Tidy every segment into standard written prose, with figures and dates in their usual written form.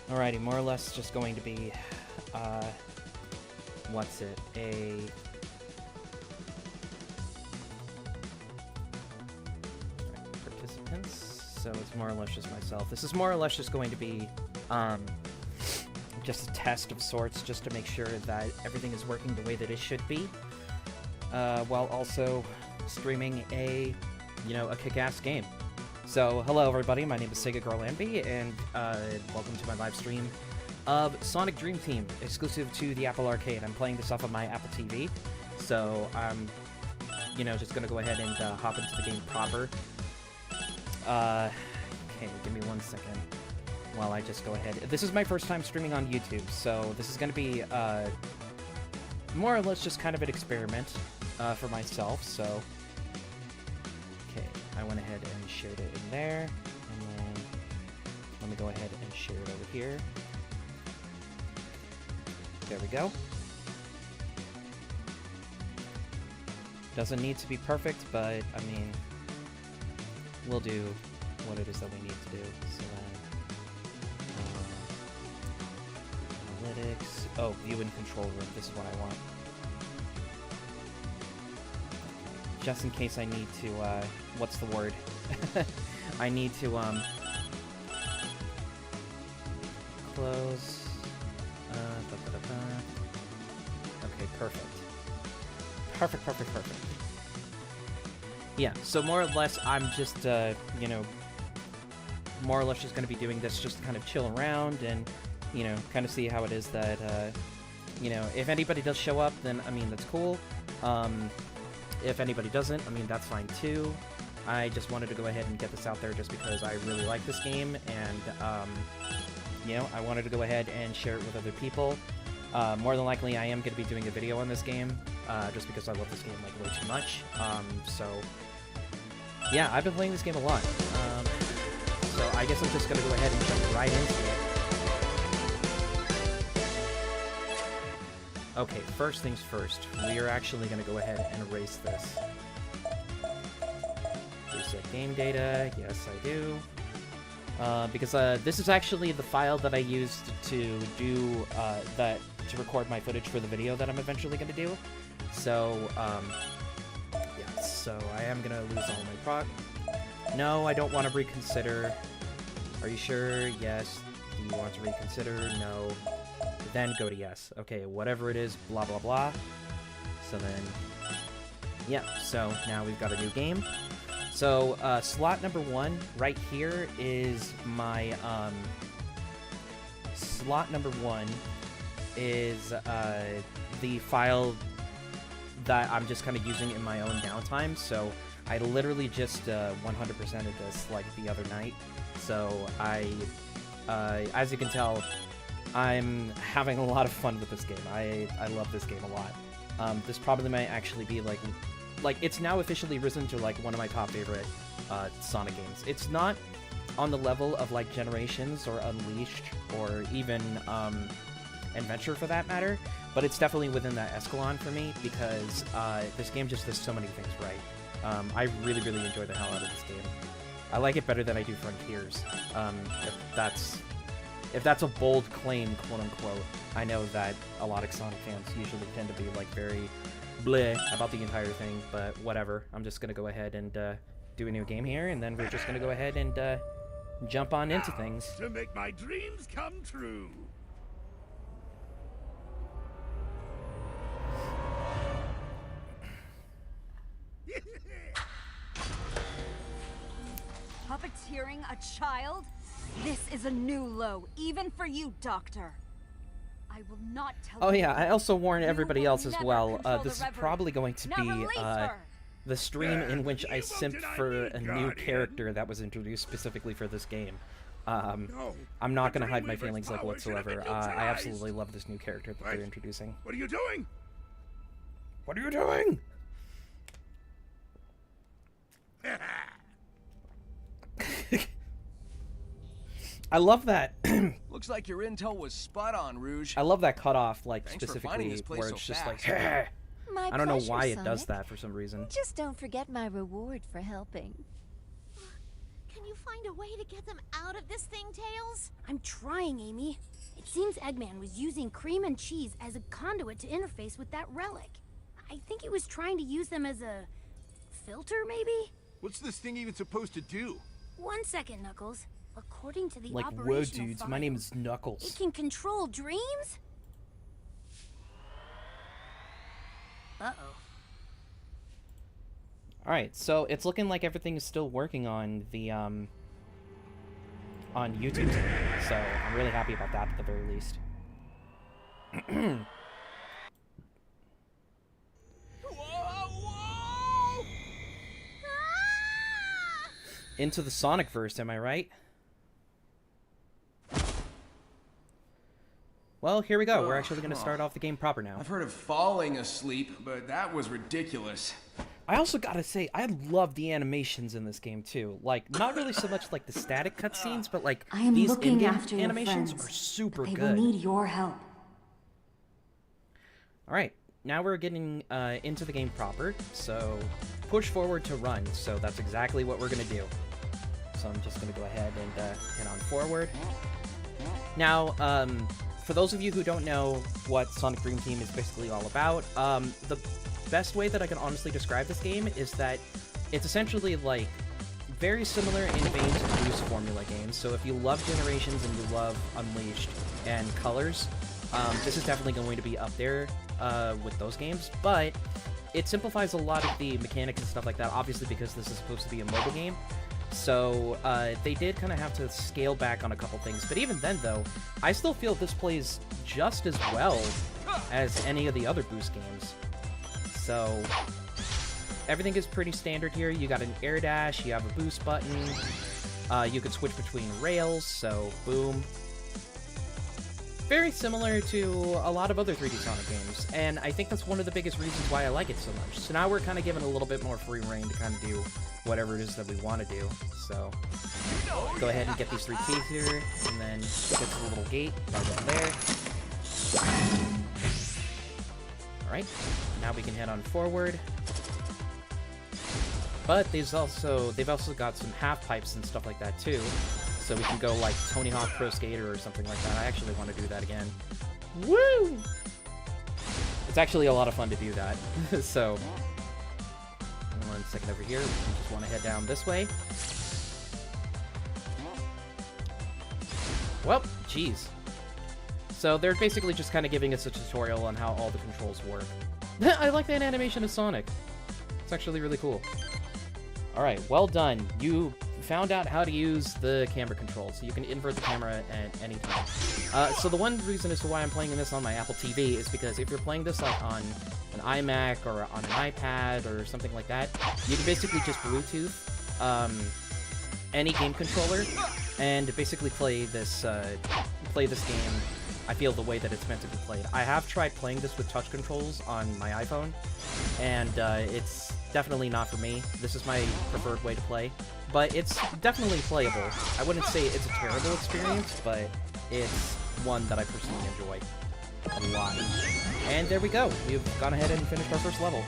Alrighty, more or less just going to be, what's it, participants, so it's more or less just myself. This is more or less just going to be, just a test of sorts, just to make sure that everything is working the way that it should be, while also streaming a kick-ass game. So, hello everybody, my name is SegaGirl, and welcome to my live stream of Sonic Dream Team, exclusive to the Apple Arcade. I'm playing this off of my Apple TV, so I'm, just gonna go ahead and hop into the game proper. Okay, give me 1 second while I just go ahead. This is my first time streaming on YouTube, so this is gonna be, more or less just kind of an experiment, for myself, so... I went ahead and shared it in there, and then let me go ahead and share it over here. There we go. Doesn't need to be perfect, but, I mean, we'll do what it is that we need to do. So then, analytics, oh, view and control room, this is what I want. Just in case I need to, what's the word? I need to, close, Okay, perfect. Perfect. Yeah, so more or less, I'm just, more or less just gonna be doing this just to kind of chill around and, kind of see how it is that, if anybody does show up, then, I mean, that's cool. If anybody doesn't, I mean, that's fine too. I just wanted to go ahead and get this out there just because I really like this game, and, I wanted to go ahead and share it with other people. More than likely, I am going to be doing a video on this game, just because I love this game, like, way too much. So, yeah, I've been playing this game a lot. So I guess I'm just going to go ahead and jump right into it. Okay, first things first, we are actually going to go ahead and erase this. Reset game data, yes I do. Because this is actually the file that I used to do, to record my footage for the video that I'm eventually going to do. So, yeah, so I am going to lose all my prog. No, I don't want to reconsider. Are you sure? Yes. Do you want to reconsider? No. Then go to yes. Okay, whatever it is, blah, blah, blah. So then, yeah, so now we've got a new game. So, slot number 1 right here is my, slot number 1 is, the file that I'm just kind of using in my own downtime. So, I literally just, 100%ed this, like, the other night. So, as you can tell, I'm having a lot of fun with this game. I love this game a lot. This probably might actually be, like, it's now officially risen to, like, one of my top favorite, Sonic games. It's not on the level of, like, Generations or Unleashed or even, Adventure for that matter, but it's definitely within that echelon for me because, this game just does so many things right. I really, really enjoy the hell out of this game. I like it better than I do Frontiers, if that's a bold claim, quote-unquote. I know that a lot of Sonic fans usually tend to be, like, very bleh about the entire thing, but whatever. I'm just gonna go ahead and do a new game here, and then we're just gonna go ahead and jump on into things. To make my dreams come true. Puppeteering a child? This is a new low, even for you, Doctor. I will not tell Oh you. yeah, I also warn everybody will else as never well. control This the is probably going to Now be release her. the stream in which I You simped voted for on a me, new Guardian. character that was introduced specifically for this game. No, I'm not the going to hide my Dreamweaver's feelings like power should have whatsoever. been I neutralized. absolutely love this new character that they're introducing. What are you doing? What are you doing? I love that. Looks like your intel was spot on, Rouge. I love that cutoff, like, Thanks for finding specifically this place where so it's just fast. like, My I don't know pleasure, why it does Sonic. that for some reason. Just don't forget my reward for helping. Can you find a way to get them out of this thing, Tails? I'm trying, Amy. It seems Eggman was using cream and cheese as a conduit to interface with that relic. I think he was trying to use them as a filter, maybe? What's this thing even supposed to do? 1 second, Knuckles. According to the Like, whoa, operational dudes, file, my name is it Knuckles. can control dreams? Uh-oh. Alright, so it's looking like everything is still working on the, on YouTube, so I'm really happy about that at the very least. Whoa! Into the Sonic verse, am I right? Well, here we go. We're actually going to start off the game proper now. I've heard of falling asleep, but that was ridiculous. I also gotta say, I love the animations in this game too. Like, not really so much like the static cutscenes, but like I am these looking in-game after your animations friends, are super They good. will need your help. All right, now we're getting into the game proper. So, push forward to run. So that's exactly what we're gonna do. So I'm just gonna go ahead and hit on forward. Now, for those of you who don't know what Sonic Dream Team is basically all about, the best way that I can honestly describe this game is that it's essentially like very similar in vein to Boost Formula games. So if you love Generations and you love Unleashed and Colors, this is definitely going to be up there with those games. But it simplifies a lot of the mechanics and stuff like that, obviously because this is supposed to be a mobile game. So they did kind of have to scale back on a couple things. But even then, though, I still feel this plays just as well as any of the other Boost games. So everything is pretty standard here. You got an air dash, you have a boost button, you can switch between rails, so boom. Very similar to a lot of other 3D Sonic games, and I think that's one of the biggest reasons why I like it so much. So now we're kind of given a little bit more free reign to kind of do whatever it is that we want to do. So go ahead and get these 3 keys here, and then get to the little gate right over there. Alright, now we can head on forward. But they've also got some half pipes and stuff like that too. So we can go like Tony Hawk Pro Skater or something like that. I actually want to do that again. Woo! It's actually a lot of fun to do that. So 1 second over here. We just want to head down this way. Well, jeez. So they're basically just kind of giving us a tutorial on how all the controls work. I like that animation of Sonic. It's actually really cool. Alright, well done. You found out how to use the camera controls. So you can invert the camera at any time. So the one reason as to why I'm playing this on my Apple TV is because if you're playing this like on an iMac or on an iPad or something like that, you can basically just Bluetooth any game controller and basically play this game, I feel, the way that it's meant to be played. I have tried playing this with touch controls on my iPhone, and it's definitely not for me. This is my preferred way to play, but it's definitely playable. I wouldn't say it's a terrible experience, but it's one that I personally enjoy a lot. And there we go. We've gone ahead and finished our first level.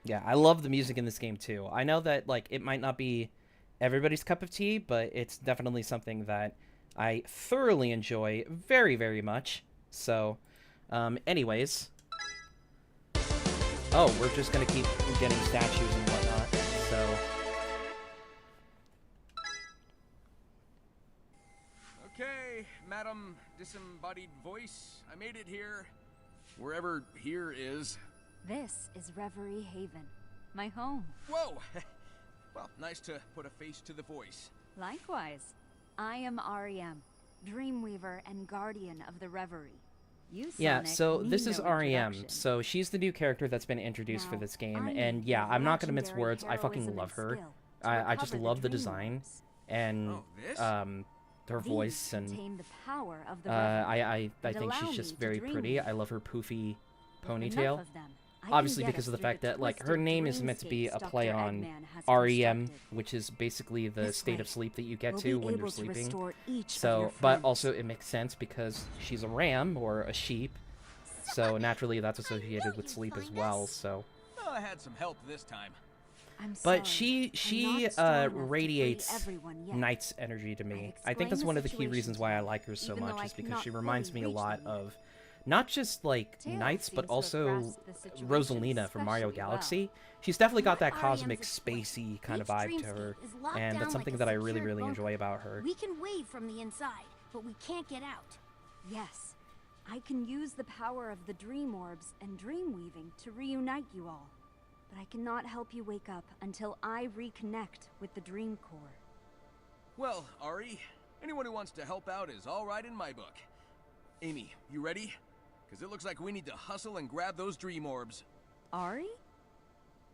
Yeah, I love the music in this game too. I know that like it might not be everybody's cup of tea, but it's definitely something that I thoroughly enjoy very, very much. So, anyways. Oh, we're just gonna keep getting statues and whatnot, so. Okay, Madam Disembodied Voice, I made it here. wherever here is. This is Reverie Haven, my home. Whoa! Well, nice to put a face to the voice. Likewise, I am REM, Dreamweaver and Guardian of the Reverie. You, Yeah, Sonic, so need this is no REM. introduction. So she's the new character that's been introduced for Now, this game, I and need yeah, your I'm not gonna mince legendary words. I fucking heroism love and her. skill to I just recover love the dream design orbs. and Oh, this? her These voice, and contain the power of the Reverie. I think allow she's me just to very dream pretty. with I love her poofy With enough ponytail. of them, I can Obviously get because us of the through fact that like her twisted name is meant to be a dreamscapes play Dr. on Eggman has REM, constructed. which is basically the This state way, of sleep that you get we'll to be when you're able to sleeping. restore each of So, your but friends. also it makes sense because she's a ram or a sheep, so naturally that's associated with sleep as well. So, Well, I had some help this time. I'm but sorry, she I'm not strong enough to free radiates everyone yet. Knight's energy to me. I've I think that's explained one the of the key situation reasons to why I you, like her so even though much I is because cannot she reminds fully me a reach lot them yet. of not just like Tails Knights, but seems to have also grasped the situation Rosalina from Mario especially well. Galaxy. She's definitely got that What cosmic, REM's exploit. spacey kind of Each vibe to dreamscape her, is locked and down that's something like a that I really, secured really bunker. enjoy about her. We can wave from the inside, but we can't get out. Yes, I can use the power of the dream orbs and dream weaving to reunite you all. But I cannot help you wake up until I reconnect with the dream core. Well, Ari, anyone who wants to help out is all right in my book. Amy, you ready? Because it looks like we need to hustle and grab those dream orbs. Ari?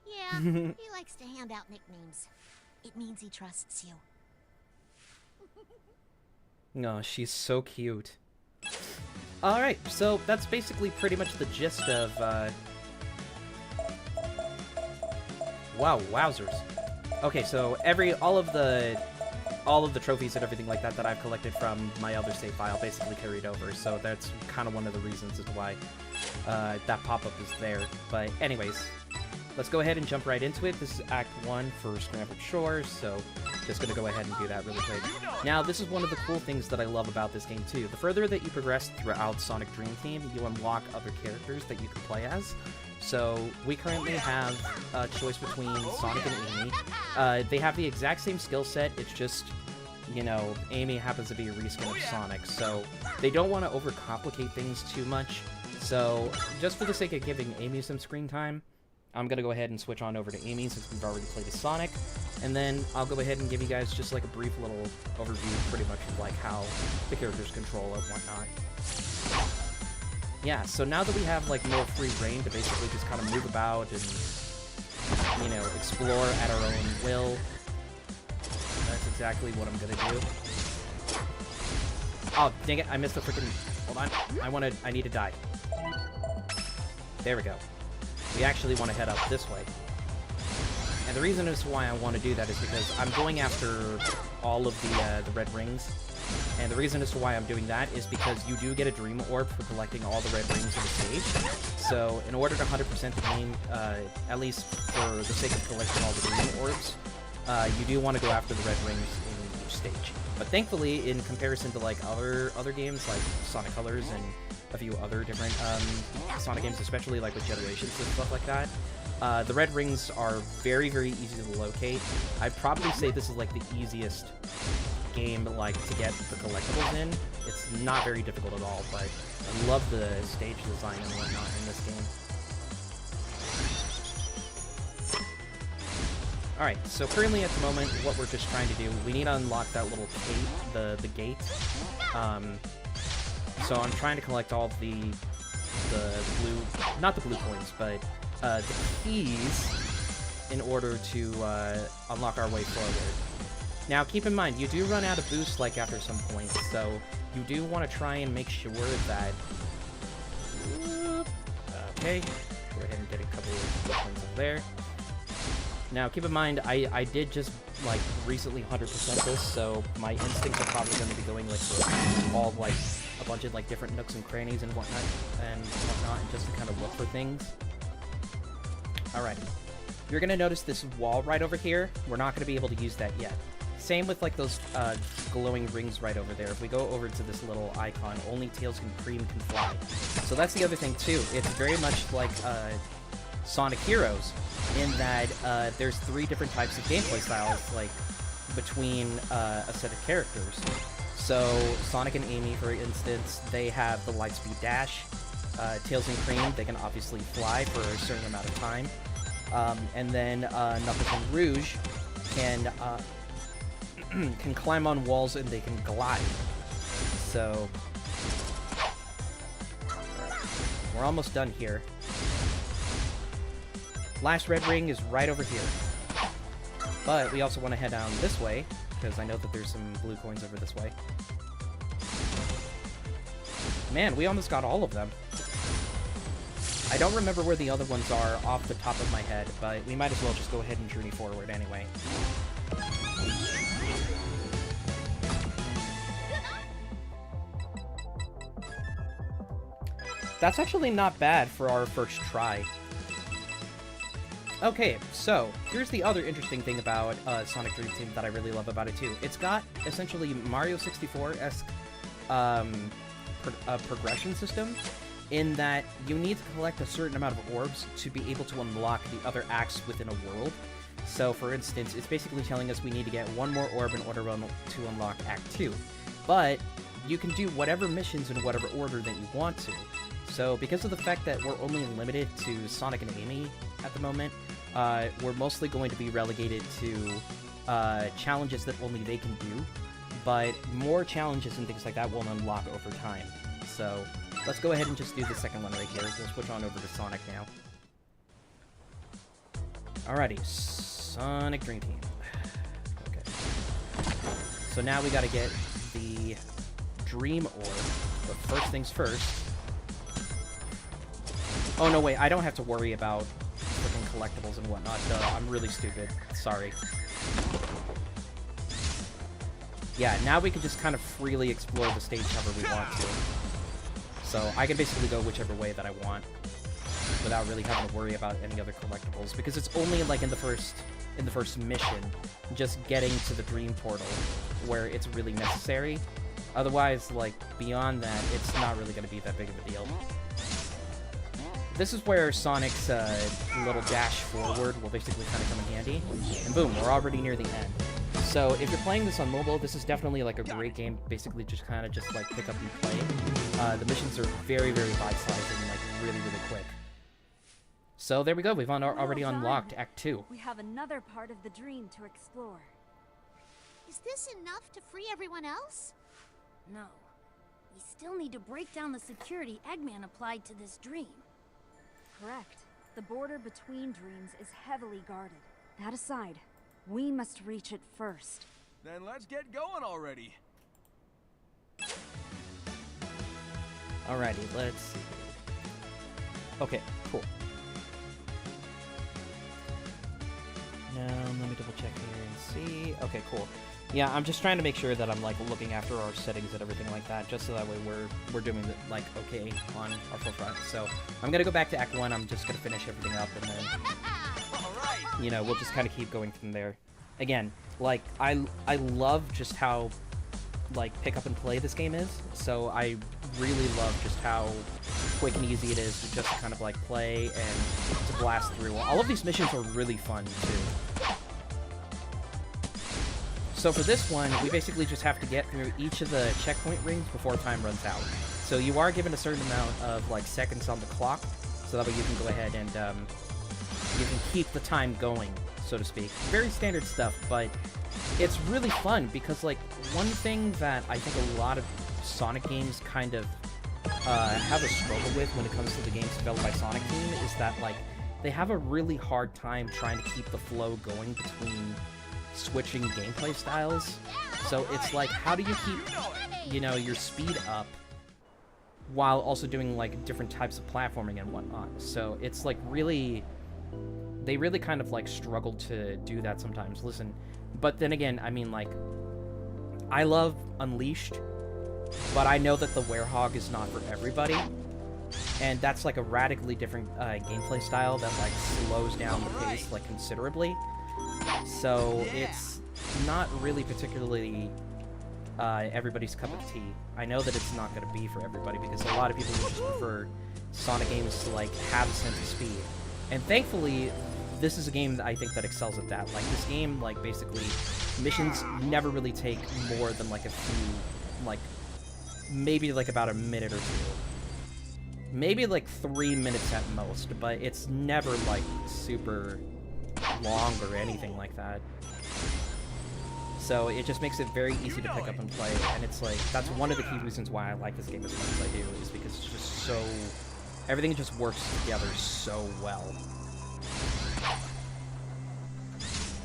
Yeah, he likes to hand out nicknames. It means he trusts you. No, she's so cute. Alright, so that's basically pretty much the gist of, wow, wowzers. Okay, so all of the trophies and everything like that I've collected from my other save file basically carried over, so that's kind of one of the reasons as to why that pop-up is there. But anyways, let's go ahead and jump right into it. This is Act 1 for Scrambled Shores, so just gonna go ahead and do that really quick. Now, this is one of the cool things that I love about this game too. The further that you progress throughout Sonic Dream Team, you unlock other characters that you can play as. So, we currently have a choice between Sonic and Amy. They have the exact same skill set, it's just, you know, Amy happens to be a reskin of Sonic, so they don't want to overcomplicate things too much. So, just for the sake of giving Amy some screen time, I'm going to go ahead and switch on over to Amy since we've already played as Sonic, and then I'll go ahead and give you guys just like a brief little overview pretty much of like how the characters control and whatnot. Yeah, so now that we have like more free reign to basically just kind of move about and, you know, explore at our own will, that's exactly what I'm gonna do. Oh, dang it, I missed the freaking... Hold on, I need to die. There we go. We actually want to head up this way. And the reason as to why I want to do that is because I'm going after all of the red rings. And the reason as to why I'm doing that is because you do get a dream orb for collecting all the red rings in the stage. So in order to 100% the game, at least for the sake of collecting all the dream orbs, you do want to go after the red rings in each stage. But thankfully, in comparison to like other games like Sonic Colors and a few other different Sonic games, especially like with Generations and stuff like that, the red rings are very, very easy to locate. I'd probably say this is like the easiest game like to get the collectibles in. It's not very difficult at all, but I love the stage design and whatnot in this game. Alright, so currently at the moment, what we're just trying to do, we need to unlock that little gate, the gate. So I'm trying to collect all the blue, not the blue coins, but the keys in order to unlock our way forward. Now, keep in mind, you do run out of boost, like, after some point, so you do want to try and make sure that... Okay, go ahead and get a couple of blue coins up there. Now, keep in mind, I did just, like, recently 100% this, so my instincts are probably going to be going, like, for all, like, a bunch of, like, different nooks and crannies and whatnot, and just to kind of look for things. Alrighty. You're going to notice this wall right over here. We're not going to be able to use that yet. Same with, like, those glowing rings right over there. If we go over to this little icon, only Tails and Cream can fly. So that's the other thing, too. It's very much like Sonic Heroes, in that there's 3 different types of gameplay styles, like, between a set of characters. So, Sonic and Amy, for instance, they have the Lightspeed Dash, Tails and Cream, they can obviously fly for a certain amount of time. And then Knuckles and Rouge can can climb on walls and they can glide. So we're almost done here. Last red ring is right over here. But we also want to head down this way, because I know that there's some blue coins over this way. Man, we almost got all of them. I don't remember where the other ones are off the top of my head, but we might as well just go ahead and journey forward anyway. That's actually not bad for our first try. Okay, so here's the other interesting thing about Sonic Dream Team that I really love about it too. It's got essentially Mario 64-esque progression system, in that you need to collect a certain amount of orbs to be able to unlock the other acts within a world. So, for instance, it's basically telling us we need to get one more orb in order to unlock Act 2. But you can do whatever missions in whatever order that you want to. So, because of the fact that we're only limited to Sonic and Amy at the moment, we're mostly going to be relegated to challenges that only they can do. But more challenges and things like that will unlock over time. So, let's go ahead and just do the second one right here. We'll switch on over to Sonic now. Alrighty, Sonic Dream Team. Okay. So now we gotta get the Dream Orb. But first things first. Oh no, wait, I don't have to worry about freaking collectibles and whatnot. Duh, I'm really stupid. Sorry. Yeah, now we can just kind of freely explore the stage however we want to. So I can basically go whichever way that I want without really having to worry about any other collectibles, because it's only like in the first mission, just getting to the Dream Portal, where it's really necessary. Otherwise, like, beyond that, it's not really going to be that big of a deal. This is where Sonic's little dash forward will basically kind of come in handy. And boom, we're already near the end. So if you're playing this on mobile, this is definitely like a great game. Basically just kind of just like pick up and play. The missions are very, very bite-sized and like really, really quick. So there we go. We've already unlocked Act 2. We have another part of the dream to explore. Is this enough to free everyone else? No. We still need to break down the security Eggman applied to this dream. Correct. The border between dreams is heavily guarded. That aside, we must reach it first. Then let's get going already. Alrighty, let's see. Okay, cool. Now, let me double check here and see. Okay, cool. Yeah, I'm just trying to make sure that I'm, like, looking after our settings and everything like that, just so that way we're doing it, like, okay on our full front. So, I'm gonna go back to Act 1, I'm just gonna finish everything up, and then, you know, we'll just kind of keep going from there. Again, like, I love just how, like, pick up and play this game is, so I really love just how quick and easy it is to just kind of, like, play and to blast through. All of these missions are really fun, too. So for this one, we basically just have to get through each of the checkpoint rings before time runs out. So you are given a certain amount of, like, seconds on the clock, so that way you can go ahead and, you can keep the time going, so to speak. Very standard stuff, but it's really fun, because, like, one thing that I think a lot of Sonic games kind of, have a struggle with when it comes to the games developed by Sonic Team is that, like, they have a really hard time trying to keep the flow going between switching gameplay styles. So it's like, how do you keep, you know, your speed up while also doing, like, different types of platforming and whatnot? So it's, like, really, they really kind of, like, struggle to do that sometimes. Listen, but then again, I mean, like, I love Unleashed, but I know that the Werehog is not for everybody, and that's, like, a radically different gameplay style that, like, slows down the pace, like, considerably. So it's not really particularly everybody's cup of tea. I know that it's not going to be for everybody, because a lot of people would just prefer Sonic games to, like, have a sense of speed. And thankfully, this is a game that I think that excels at that. Like, this game, like, basically, missions never really take more than, like, a few, like, maybe, like, about a minute or two. maybe like 3 minutes at most, but it's never like super long or anything like that. So it just makes it very easy to pick up and play, and it's like, that's one of the key reasons why I like this game as much as I do, is because it's just so, everything just works together so well.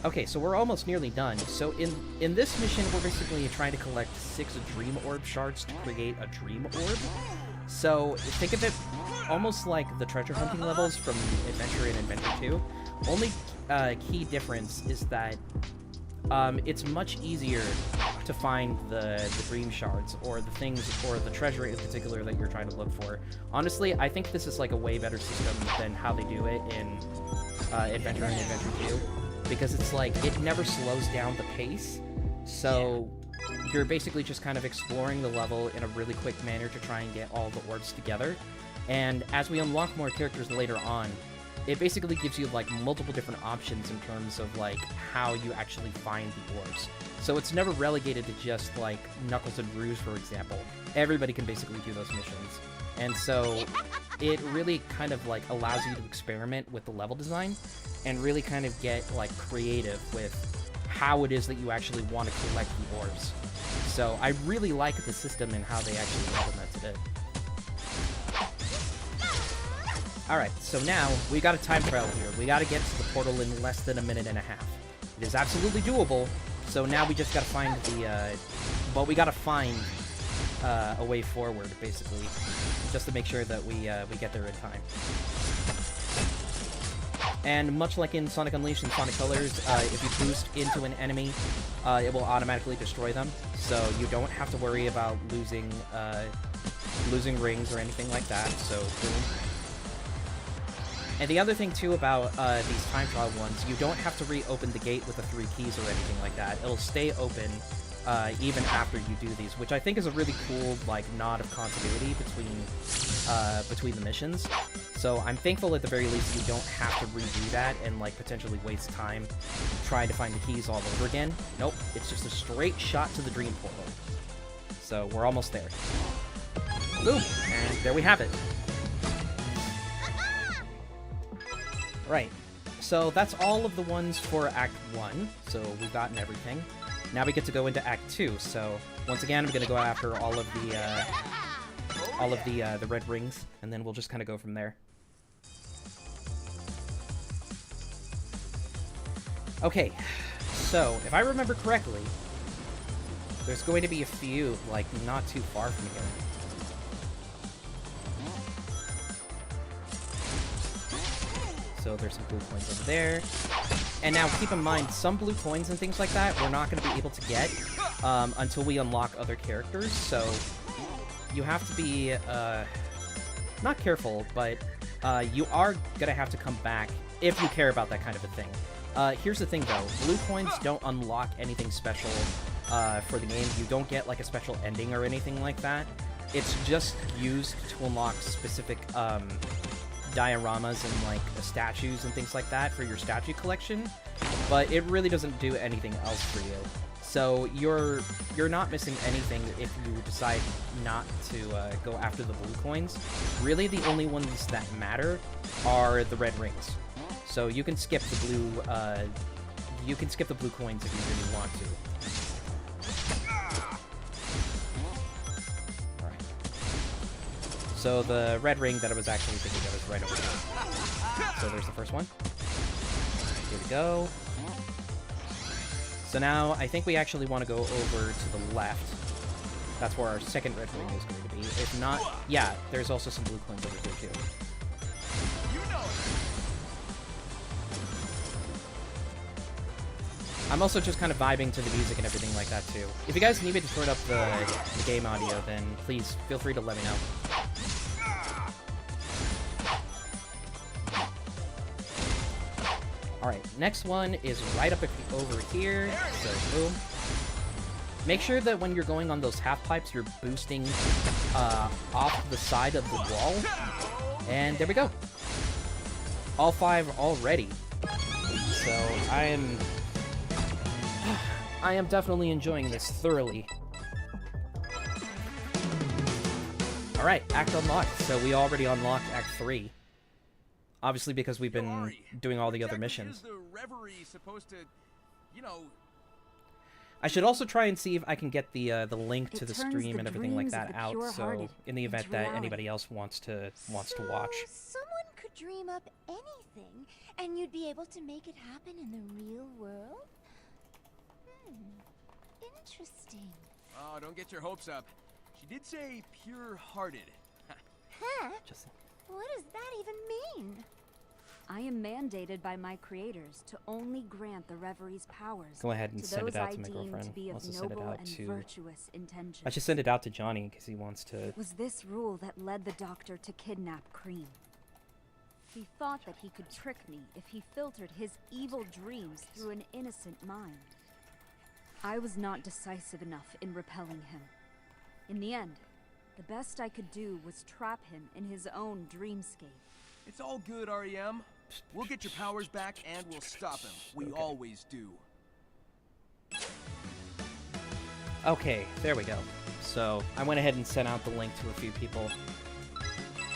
Okay, so we're almost nearly done. So in this mission, we're basically trying to collect 6 Dream Orb shards to create a Dream Orb. So think of it almost like the treasure hunting levels from Adventure and Adventure 2. Only key difference is that it's much easier to find the dream shards, or the things, or the treasure in particular that you're trying to look for. Honestly, I think this is like a way better system than how they do it in Adventure and Adventure 2. Because it's like, it never slows down the pace, so you're basically just kind of exploring the level in a really quick manner to try and get all the orbs together. And as we unlock more characters later on, it basically gives you like multiple different options in terms of like how you actually find the orbs. So it's never relegated to just like Knuckles and Rouge, for example. Everybody can basically do those missions. And so it really kind of like allows you to experiment with the level design and really kind of get like creative with how it is that you actually want to collect the orbs. So I really like the system and how they actually implemented it. Alright, so now we got a time trial here. We gotta get to the portal in less than 1.5 minutes. It is absolutely doable, so now we just gotta find the, well, we gotta find a way forward, basically, just to make sure that we get there in time. And much like in Sonic Unleashed and Sonic Colors, if you boost into an enemy, it will automatically destroy them, so you don't have to worry about losing rings or anything like that, so boom. And the other thing, too, about these time trial ones, you don't have to reopen the gate with the 3 keys or anything like that. It'll stay open even after you do these, which I think is a really cool, like, nod of continuity between the missions. So I'm thankful at the very least you don't have to redo that and, like, potentially waste time trying to find the keys all over again. Nope, it's just a straight shot to the Dream Portal. So we're almost there. Boom! And there we have it. Right, so that's all of the ones for Act 1, so we've gotten everything. Now we get to go into Act 2, so once again, I'm going to go after all of the red rings, and then we'll just kind of go from there. Okay, so if I remember correctly, there's going to be a few, like, not too far from here. So there's some blue coins over there. And now keep in mind, some blue coins and things like that we're not going to be able to get until we unlock other characters. So you have to be not careful, but you are going to have to come back if you care about that kind of a thing. Here's the thing, though. Blue coins don't unlock anything special for the game. You don't get like a special ending or anything like that. It's just used to unlock specific dioramas and like statues and things like that for your statue collection, but it really doesn't do anything else for you. So you're not missing anything if you decide not to go after the blue coins. Really, the only ones that matter are the red rings. So you can skip the blue coins if you really want to. So the red ring that I was actually thinking of is right over here. So there's the first one. Here we go. So now I think we actually want to go over to the left. That's where our second red ring is going to be. If not, yeah, there's also some blue coins over here too. I'm also just kind of vibing to the music and everything like that too. If you guys need me to turn up the game audio, then please feel free to let me know. Alright, next one is right up over here, so boom. Make sure that when you're going on those half pipes, you're boosting off the side of the wall. And there we go. All 5 already. So I am definitely enjoying this thoroughly. Alright, Act unlocked. So we already unlocked Act 3. Obviously because we've been Ari, doing all the what other exactly missions. is the reverie supposed to, you know... I should also try and see if I can get the link to It the turns stream the and everything like dreams of that the out, so pure-hearted in the event into that reality. anybody else wants to watch. Someone could dream up anything, and you'd be able to make it happen in the real world? Interesting. Oh, don't get your hopes up. She did say pure-hearted. Huh? Just What does that even mean? I am mandated by my creators to only grant the reverie's powers go ahead and to send those it out I to my deem girlfriend. to be of Also send it noble out and to virtuous intentions. I should send it out to Johnny because he wants to. It was this rule that led the doctor to kidnap Cream. He thought that he could trick me if he filtered his evil dreams through an innocent mind. I was not decisive enough in repelling him. In the end, the best I could do was trap him in his own dreamscape. It's all good, REM. We'll get your powers back and we'll stop him. We Okay. always do. Okay, there we go. So I went ahead and sent out the link to a few people.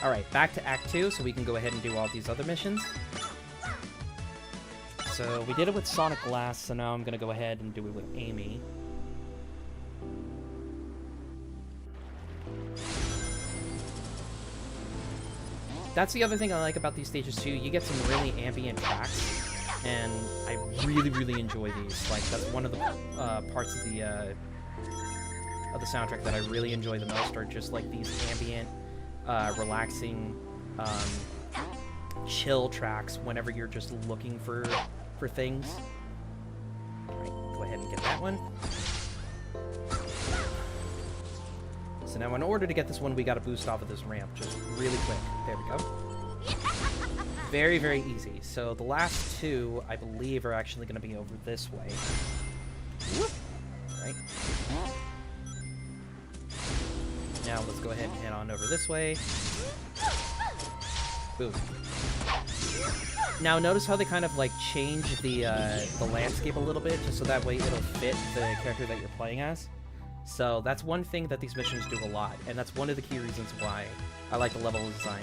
Alright, back to Act 2, so we can go ahead and do all these other missions. So we did it with Sonic Glass, so now I'm gonna go ahead and do it with Amy. That's the other thing I like about these stages too. You get some really ambient tracks, and I really enjoy these. Like that's one of the parts of the soundtrack that I really enjoy the most. Are just like these ambient, relaxing, chill tracks. Whenever you're just looking for things. All right, go ahead and get that one. So now in order to get this one, we gotta boost off of this ramp just really quick. There we go. Very easy. So the last two, I believe, are actually gonna be over this way. Right. Now let's go ahead and head on over this way. Boom. Now notice how they kind of like change the landscape a little bit, just so that way it'll fit the character that you're playing as. So that's one thing that these missions do a lot, and that's one of the key reasons why I like the level design,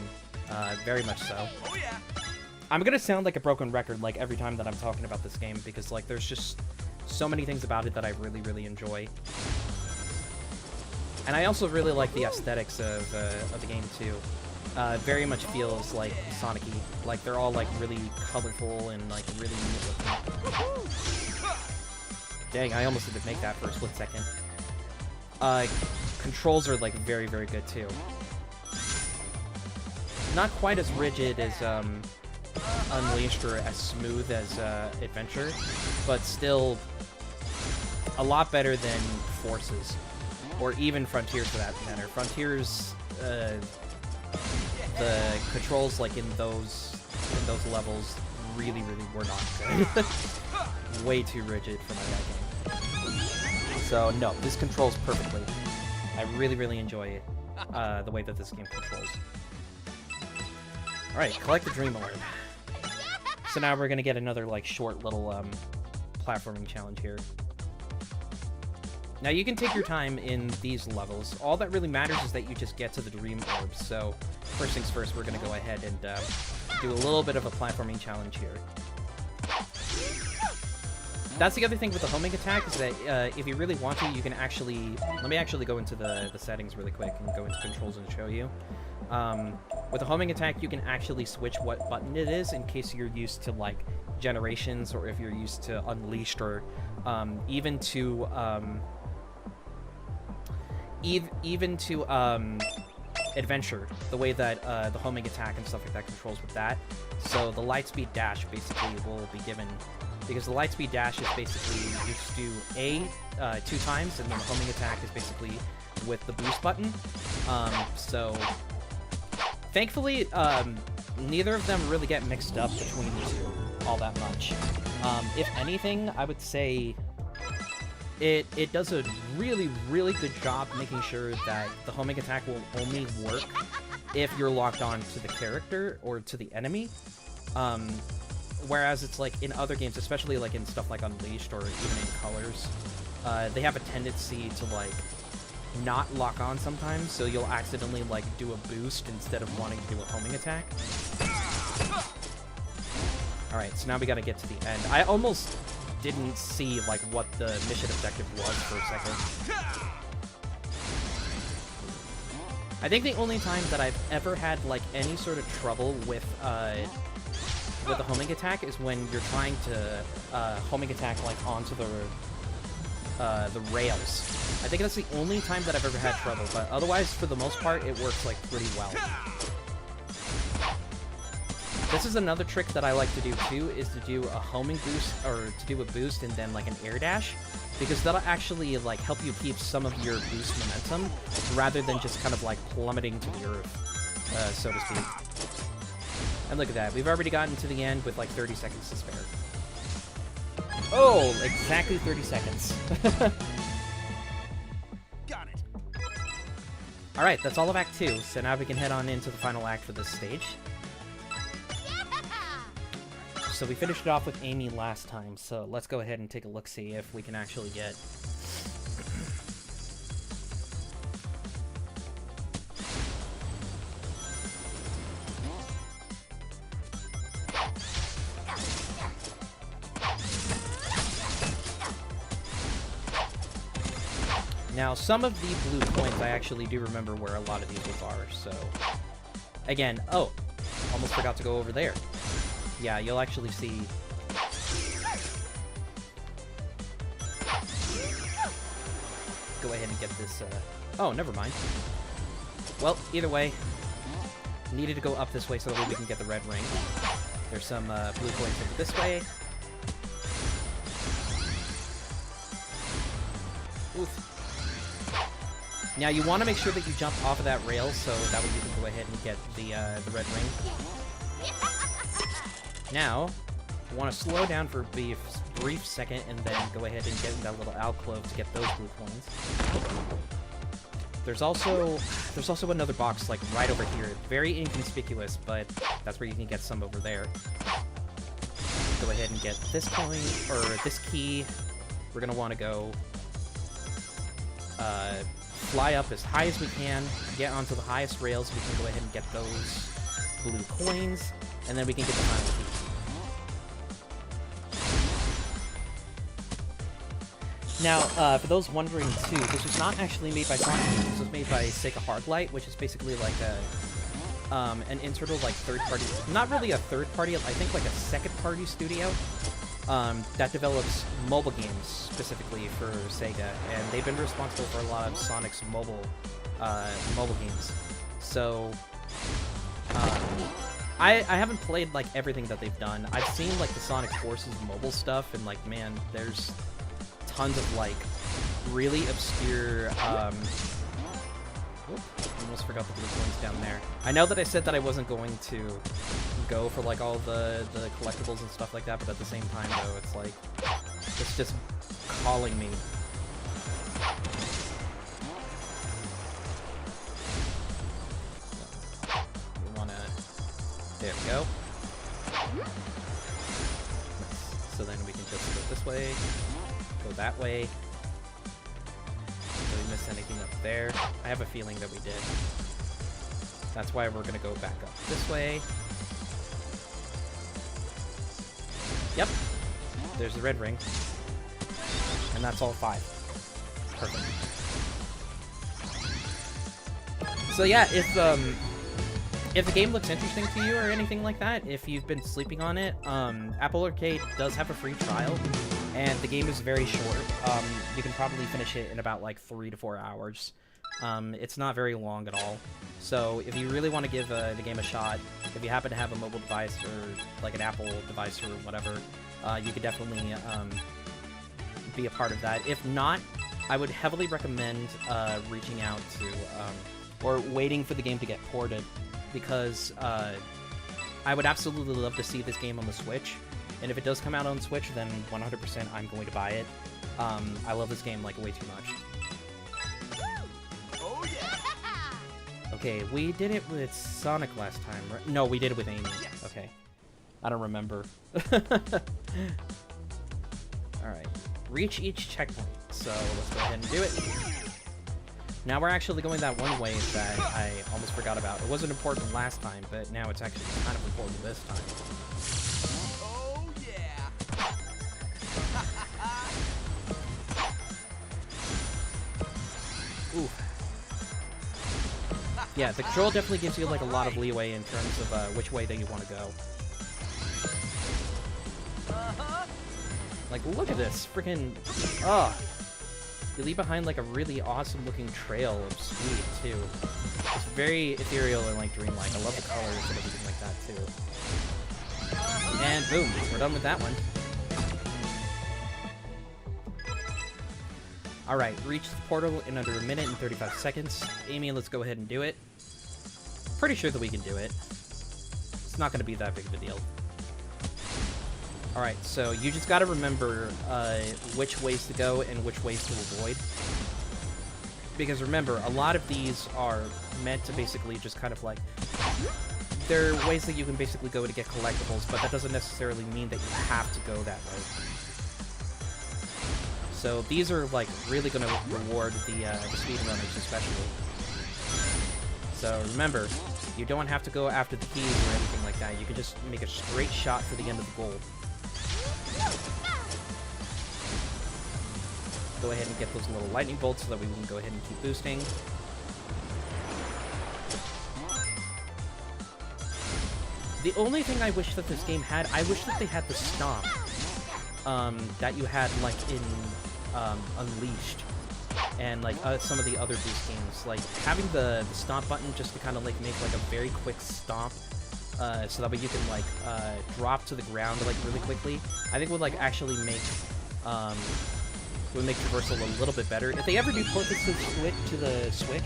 very much so. Oh yeah. I'm gonna sound like a broken record like every time that I'm talking about this game, because like there's just so many things about it that I really enjoy. And I also really like the aesthetics of the game too. Very much feels like Sonic-y. Like they're all like really colorful and like really neat looking. Dang, I almost didn't make that for a split second. Controls are like very good too. Not quite as rigid as Unleashed or as smooth as Adventure, but still a lot better than Forces, or even Frontiers for that matter. Frontiers, the controls like in those levels really were not good. Way too rigid for my liking. So no, this controls perfectly. I really enjoy it, the way that this game controls. Alright, collect the Dream Orb. So now we're gonna get another like short little platforming challenge here. Now you can take your time in these levels. All that really matters is that you just get to the Dream Orb. So first things first, we're gonna go ahead and do a little bit of a platforming challenge here. That's the other thing with the homing attack, is that if you really want to, you can actually... Let me actually go into the settings really quick and go into controls and show you. With the homing attack, you can actually switch what button it is in case you're used to, like, Generations, or if you're used to Unleashed, or even to Adventure, the way that the homing attack and stuff like that controls with that. So the Lightspeed Dash basically will be given... Because the Lightspeed Dash is basically, you just do A 2 times, and then the homing attack is basically with the boost button. So, thankfully, neither of them really get mixed up between the two all that much. If anything, I would say it does a really good job making sure that the homing attack will only work if you're locked on to the character or to the enemy. Whereas it's like in other games, especially like in stuff like Unleashed or even in Colors, they have a tendency to like not lock on sometimes, so you'll accidentally, like, do a boost instead of wanting to do a homing attack. Alright, so now we gotta get to the end. I almost didn't see, like, what the mission objective was for a second. I think the only time that I've ever had, like, any sort of trouble with a homing attack is when you're trying to homing attack, like, onto the rails. I think that's the only time that I've ever had trouble, but otherwise, for the most part, it works, like, pretty well. This is another trick that I like to do, too, is to do a homing boost, or to do a boost and then, like, an air dash, because that'll actually, like, help you keep some of your boost momentum, rather than just kind of, like, plummeting to the earth, so to speak. And look at that, we've already gotten to the end with, like, 30 seconds to spare. Oh, exactly 30 seconds. Got it. Alright, that's all of Act 2, so now we can head on into the final act for this stage. So we finished it off with Amy last time, so let's go ahead and take a look-see if we can actually get... Now, some of the blue coins I actually do remember where a lot of these are, so... Again, oh, almost forgot to go over there. Yeah, you'll actually see... Go ahead and get this, Oh, never mind. Well, either way, needed to go up this way so that we can get the red ring. There's some, blue coins over this way. Oof. Now, you want to make sure that you jump off of that rail, so that way you can go ahead and get the red ring. Now, you want to slow down for a brief second, and then go ahead and get in that little alcove to get those blue coins. There's also another box, like, right over here. Very inconspicuous, but that's where you can get some over there. Go ahead and get this coin, or this key. We're going to want to go... fly up as high as we can, get onto the highest rails, we can go ahead and get those blue coins, and then we can get the final key. Now, for those wondering too, this was not actually made by Sonic, this was made by Sega Hardlight, which is basically like a, an internal, like, third-party, not really a third-party, I think like a second-party studio, that develops mobile games specifically for Sega, and they've been responsible for a lot of Sonic's mobile games. So, I haven't played, like, everything that they've done. I've seen, like, the Sonic Forces mobile stuff, and, like, man, there's tons of, like, really obscure, almost forgot the blue coins down there. I know that I said that I wasn't going to go for, like, all the collectibles and stuff like that, but at the same time, though, it's like, it's just calling me. We wanna... There we go. So then we can just go this way, go that way. Did we miss anything up there? I have a feeling that we did. That's why we're gonna go back up this way. Yep. There's the red ring. And that's all 5. Perfect. So yeah, if the game looks interesting to you or anything like that, if you've been sleeping on it, Apple Arcade does have a free trial, and the game is very short. You can probably finish it in about, like, 3 to 4 hours. It's not very long at all. So if you really want to give the game a shot, if you happen to have a mobile device or, like, an Apple device or whatever, you could definitely be a part of that. If not, I would heavily recommend reaching out to, or waiting for the game to get ported, because I would absolutely love to see this game on the Switch, and if it does come out on Switch, then 100% I'm going to buy it. I love this game, like, way too much. Oh yeah. Okay, we did it with Sonic last time, right? No, we did it with Amy. Yes. Okay. I don't remember. Alright. Reach each checkpoint. So, let's go ahead and do it. Now we're actually going that one way that I almost forgot about. It wasn't important last time, but now it's actually kind of important this time. Oh, yeah. Ooh. Yeah, the control definitely gives you like a lot of leeway in terms of which way that you want to go. Like, look at this, freaking, you leave behind like a really awesome looking trail of speed too. It's very ethereal and like dreamlike. I love the colors and everything like that too. And boom, we're done with that one. Alright, reach the portal in under 1 minute and 35 seconds. Amy, let's go ahead and do it. Pretty sure that we can do it. It's not going to be that big of a deal. Alright, so you just gotta remember which ways to go and which ways to avoid. Because remember, a lot of these are meant to basically just kind of like... They're ways that you can basically go to get collectibles, but that doesn't necessarily mean that you have to go that way. So these are like really gonna reward the speedrunners especially. So remember, you don't have to go after the keys or anything like that. You can just make a straight shot for the end of the goal. Go ahead and get those little lightning bolts so that we can go ahead and keep boosting. The only thing I wish that this game had, I wish that they had the stomp that you had like in Unleashed and like some of the other Boost games. Like having the stomp button just to kind of like make like a very quick stomp so that way you can like drop to the ground like really quickly, I think would like actually make traversal a little bit better. If they ever do port this to the Switch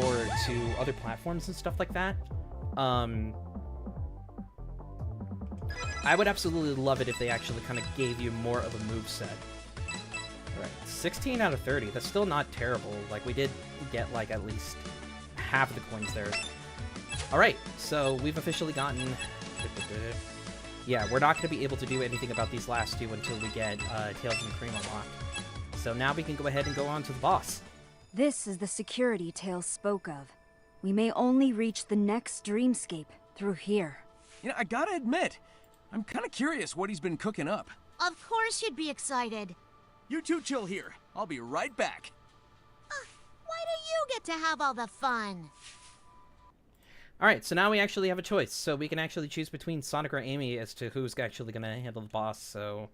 or to other platforms and stuff like that, I would absolutely love it if they actually kind of gave you more of a moveset. Alright, 16 out of 30. That's still not terrible. Like, we did get, like, at least half of the coins there. Alright, so we've officially gotten... Yeah, we're not going to be able to do anything about these last two until we get Tails and Cream unlocked. So now we can go ahead and go on to the boss. This is the security Tails spoke of. We may only reach the next dreamscape through here. You know, I gotta admit, I'm kind of curious what he's been cooking up. Of course you'd be excited. You two chill here. I'll be right back. Why do you get to have all the fun? Alright, so now we actually have a choice. So we can actually choose between Sonic or Amy as to who's actually going to handle the boss, so...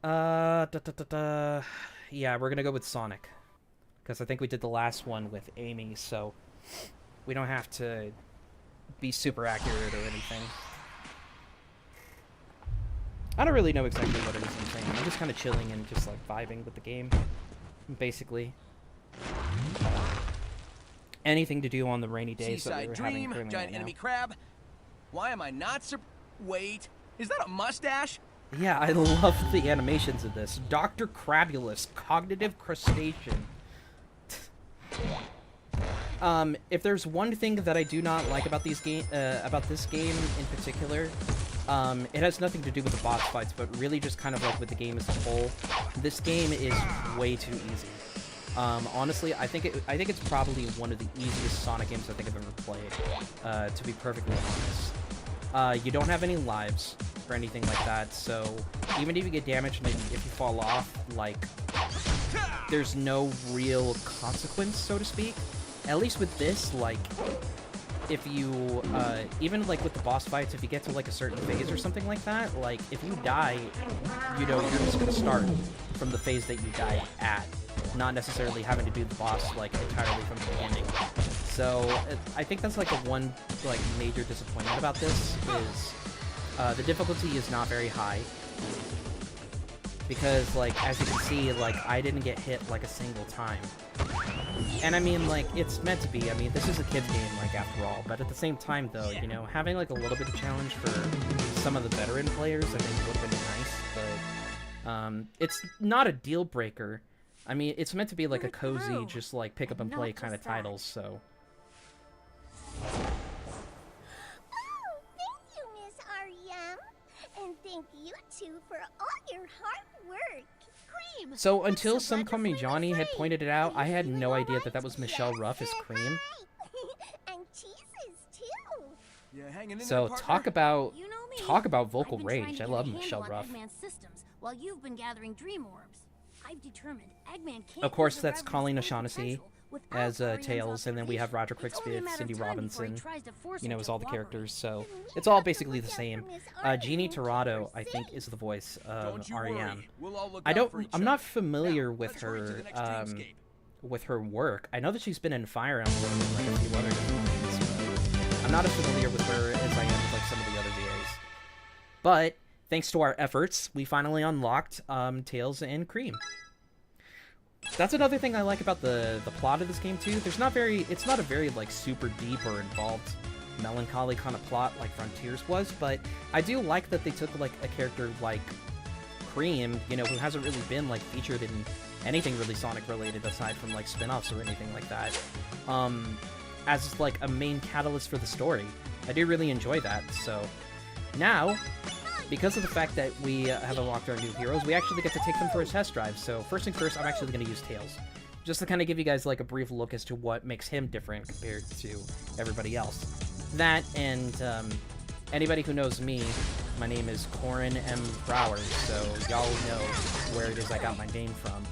Yeah, we're going to go with Sonic. Because I think we did the last one with Amy, so... We don't have to be super accurate or anything. I don't really know exactly what it is I'm saying. I'm just kind of chilling and just, like, vibing with the game, basically. Anything to do on the rainy days that we were having currently giant right enemy now. crab. Why am I not Wait, is that a mustache? Yeah, I love the animations of this. Dr. Crabulus, cognitive crustacean. If there's one thing that I do not like about this game in particular, it has nothing to do with the boss fights, but really just kind of like with the game as a whole. This game is way too easy. Honestly, I think it's probably one of the easiest Sonic games I think I've ever played, to be perfectly honest. You don't have any lives or anything like that, so even if you get damaged and if you fall off, like, there's no real consequence, so to speak. At least with this, like, if you, even, like, with the boss fights, if you get to, like, a certain phase or something like that, like, if you die, you know, you're just gonna start from the phase that you died at, not necessarily having to do the boss, like, entirely from the beginning. So, I think that's, like, the one, like, major disappointment about this, is, the difficulty is not very high. Because, like, as you can see, like, I didn't get hit, like, a single time. And I mean, like, it's meant to be. I mean, this is a kid's game, like, after all. But at the same time, though, you know, having, like, a little bit of challenge for some of the veteran players, I think, would have been nice. But, it's not a deal breaker. I mean, it's meant to be, like, a cozy, just, like, pick up and play kind of titles, so... And thank you two for all your hard work. name. So until I'm so Some glad Call Me you're finally Johnny had free. pointed it out, I had You no all idea right? that that was Michelle Ruff as Cream. And cheeses too. Yeah, hanging in So there, partner? talk about You know me. vocal I've been trying range. to I get a love handle Michelle on Ruff. Eggman's systems while you've been gathering dream orbs. I've determined Eggman can't Of course, use the that's Revenant's Colleen full O'Shaughnessy potential without as Ariane's Tails, and then we have Roger It's only a Quicksmith, matter of Cindy time before he Robinson, tries to force you her know, to as all the cooperate. characters, so Then we it's all have to basically look the out same. for Miss Arden Jeannie and keep Torado, her I think, safe. is the voice of Don't you REM. worry. We'll all look I out for don't, each I'm not other. familiar Now, with let's hurry to her, the next dreamscape. with her work. I know that she's been in Fire Emblem and like a few other different things, but I'm not as familiar with her as I am with like some of the other VAs. But thanks to our efforts, we finally unlocked Tails and Cream. That's another thing I like about the plot of this game too. It's not a very like super deep or involved melancholy kind of plot like Frontiers was, but I do like that they took like a character like Cream, you know, who hasn't really been like featured in anything really Sonic related aside from like spin-offs or anything like that, as like a main catalyst for the story. I do really enjoy that. So now, because of the fact that we have unlocked our new heroes, we actually get to take them for a test drive. So first things first, I'm actually going to use Tails, just to kind of give you guys like a brief look as to what makes him different compared to everybody else. That and anybody who knows me, my name is Corin M. Brower, so y'all know where it is I got my name from.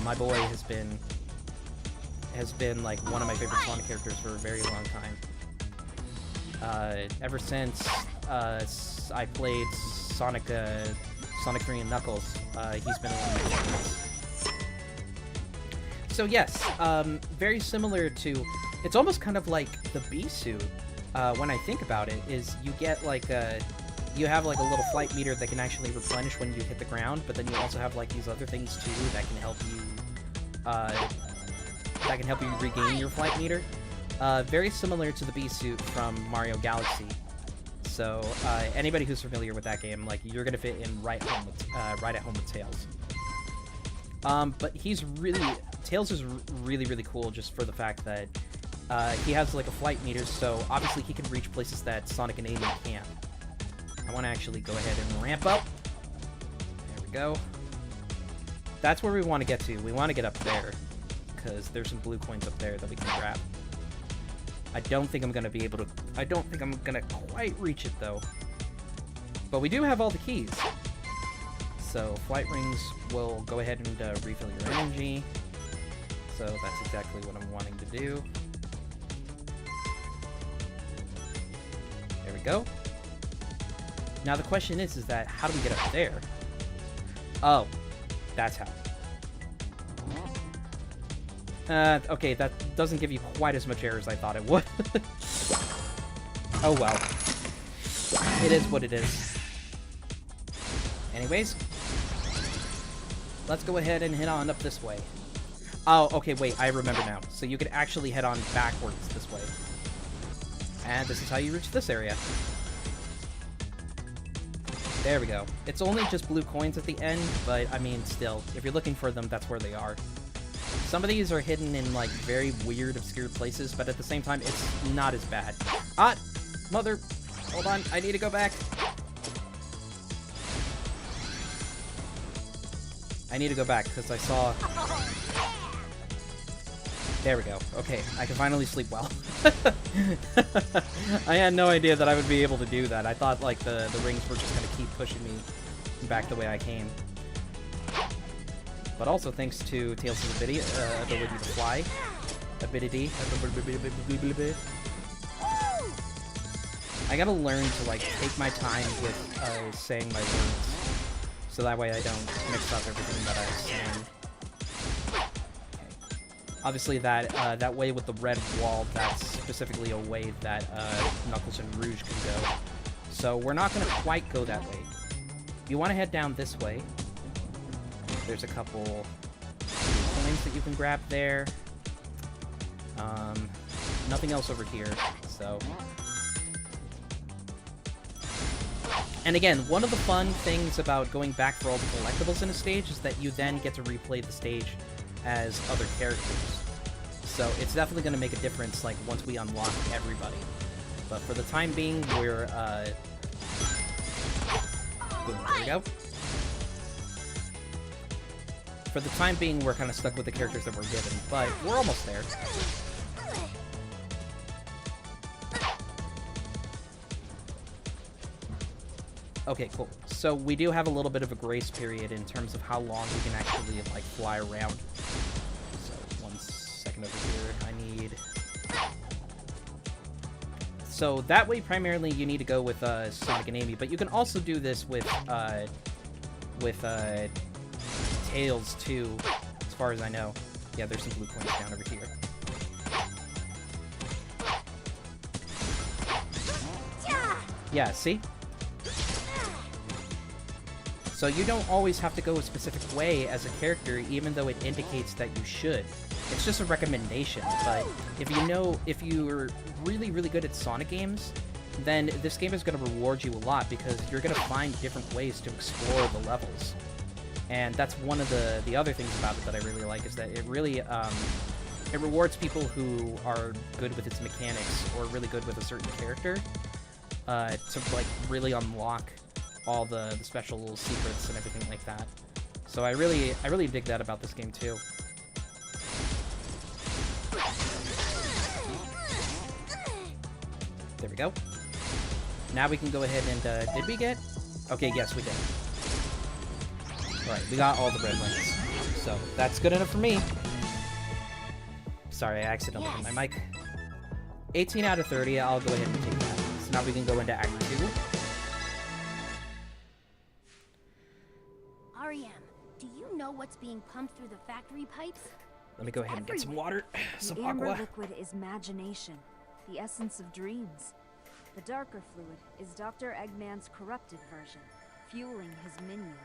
My boy has been like one of my favorite Sonic characters for a very long time. Ever since I played Sonic 3 and Knuckles, he's been one of my favorites. So yes, very similar to, it's almost kind of like the Bee suit. When I think about it, is you get like you have like a little flight meter that can actually replenish when you hit the ground, but then you also have like these other things too that can help you regain your flight meter. Very similar to the Bee suit from Mario Galaxy. So anybody who's familiar with that game, like you're gonna fit in right at home with Tails. But Tails is really cool just for the fact that he has like a flight meter, so obviously he can reach places that Sonic and Amy can't. I want to actually go ahead and ramp up. There we go. That's where we want to get to. We want to get up there, because there's some blue coins up there that we can grab. I don't think I'm going to be able to... I don't think I'm going to quite reach it, though. But we do have all the keys. So, flight rings will go ahead and refill your energy. So, that's exactly what I'm wanting to do. There we go. Now the question is that how do we get up there? Oh, that's how. Okay, that doesn't give you quite as much air as I thought it would. Oh well. It is what it is. Anyways, let's go ahead and head on up this way. Oh, okay, wait, I remember now. So you could actually head on backwards this way. And this is how you reach this area. There we go. It's only just blue coins at the end, but I mean, still, if you're looking for them, that's where they are. Some of these are hidden in, like, very weird, obscure places, but at the same time, it's not as bad. Ah! Mother! Hold on, I need to go back. I need to go back, because I saw... There we go. Okay, I can finally sleep well. I had no idea that I would be able to do that. I thought, like, the rings were just going to keep pushing me back the way I came. But also thanks to Tails' ability to fly. I gotta learn to, like, take my time with saying my words. So that way I don't mix up everything that I'm saying. Obviously, that way with the red wall, that's specifically a way that Knuckles and Rouge can go. So we're not going to quite go that way. You want to head down this way. There's a couple coins that you can grab there. Nothing else over here, so... And again, one of the fun things about going back for all the collectibles in a stage is that you then get to replay the stage as other characters. So it's definitely going to make a difference, like, once we unlock everybody. But for the time being, we're, boom, there we go. For the time being, we're kind of stuck with the characters that we're given, but we're almost there. Okay, cool. So we do have a little bit of a grace period in terms of how long we can actually, like, fly around. So, 1 second over here. I need... So that way, primarily, you need to go with Sonic and Amy, but you can also do this with Tails, too, as far as I know. Yeah, there's some blue coins down over here. Yeah, see? So you don't always have to go a specific way as a character, even though it indicates that you should. It's just a recommendation, but if you're really, really good at Sonic games, then this game is going to reward you a lot, because you're going to find different ways to explore the levels. And that's one of the other things about it that I really like, is that it really, it rewards people who are good with its mechanics, or really good with a certain character, to, like, really unlock all the special little secrets and everything like that. So I really dig that about this game too. There we go. Now we can go ahead and, did we get? Okay, yes, we did. Alright, we got all the red rings. So, that's good enough for me. Sorry, I accidentally hit my mic. 18 out of 30, I'll go ahead and take that. So now we can go into Act 2. REM, do you know what's being pumped through the factory pipes? Let me go ahead and get some water, some The amber aqua. liquid is imagination, the essence of dreams. The darker fluid is Dr. Eggman's corrupted version, fueling his minions.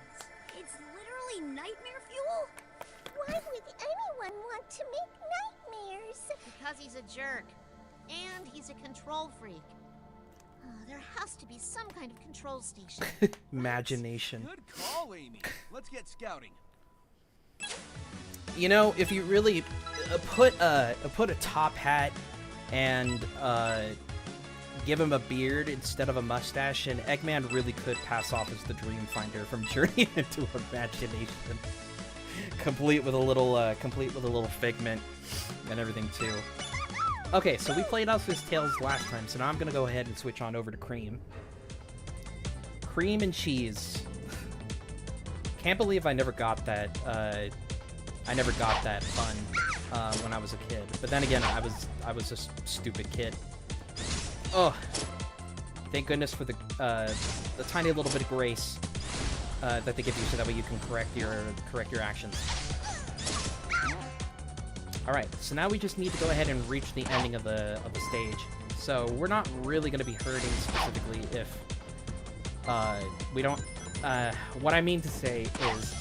It's literally nightmare fuel? Why would anyone want to make nightmares? Because he's a jerk. And he's a control freak. Oh, there has to be some kind of control station. Imagination. Good call, Amy. Let's get scouting. You know, if you really put a top hat and give him a beard instead of a mustache, and Eggman really could pass off as the Dream Finder from Journey into Imagination, complete with a little figment and everything too. Okay, so we played out this Tails last time, so now I'm gonna go ahead and switch on over to Cream. Cream and cheese. Can't believe I never got that. I never got that fun when I was a kid. But then again, I was a stupid kid. Oh, thank goodness for the tiny little bit of grace that they give you, so that way you can correct your actions. All right, so now we just need to go ahead and reach the ending of the stage. So we're not really going to be hurting specifically if we don't. What I mean to say is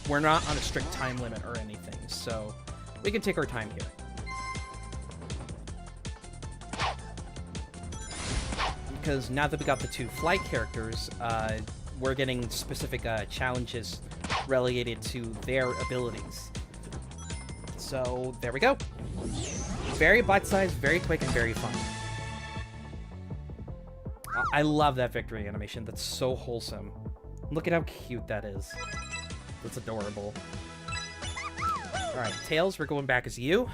we're not on a strict time limit or anything, so we can take our time here. Because now that we got the 2 flight characters, we're getting specific challenges related to their abilities. So, there we go. Very bite-sized, very quick, and very fun. I love that victory animation. That's so wholesome. Look at how cute that is. That's adorable. Alright, Tails, we're going back as you.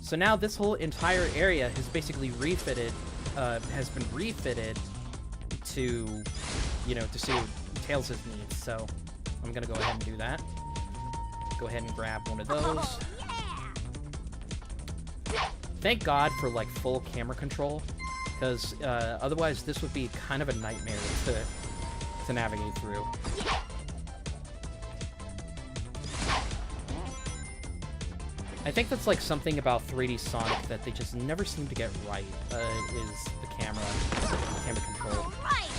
So now this whole entire area has basically refitted, has been refitted to, you know, to suit Tails' needs. So I'm gonna go ahead and do that. Go ahead and grab one of those. Oh, yeah. Thank God for, like, full camera control, because otherwise this would be kind of a nightmare to navigate through. I think that's, like, something about 3D Sonic that they just never seem to get right, is the camera control. All right.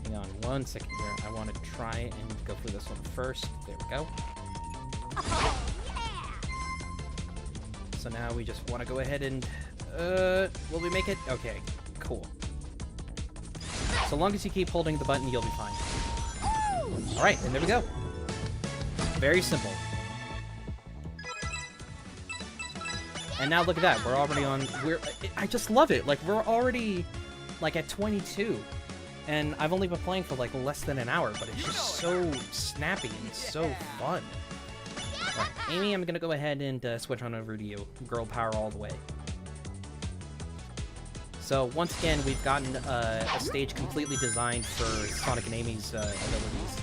Hang on 1 second here. I want to try and go for this one first. There we go. Oh, yeah. So now we just want to go ahead and, will we make it? Okay, cool. So long as you keep holding the button, you'll be fine. Alright, and there we go. Very simple. And now look at that, we're already on, I just love it, like, we're already, like, at 22. And I've only been playing for, like, less than an hour, but it's just so snappy and so fun. Right, Amy, I'm gonna go ahead and switch on over to you. Girl power all the way. So, once again, we've gotten a stage completely designed for Sonic and Amy's abilities.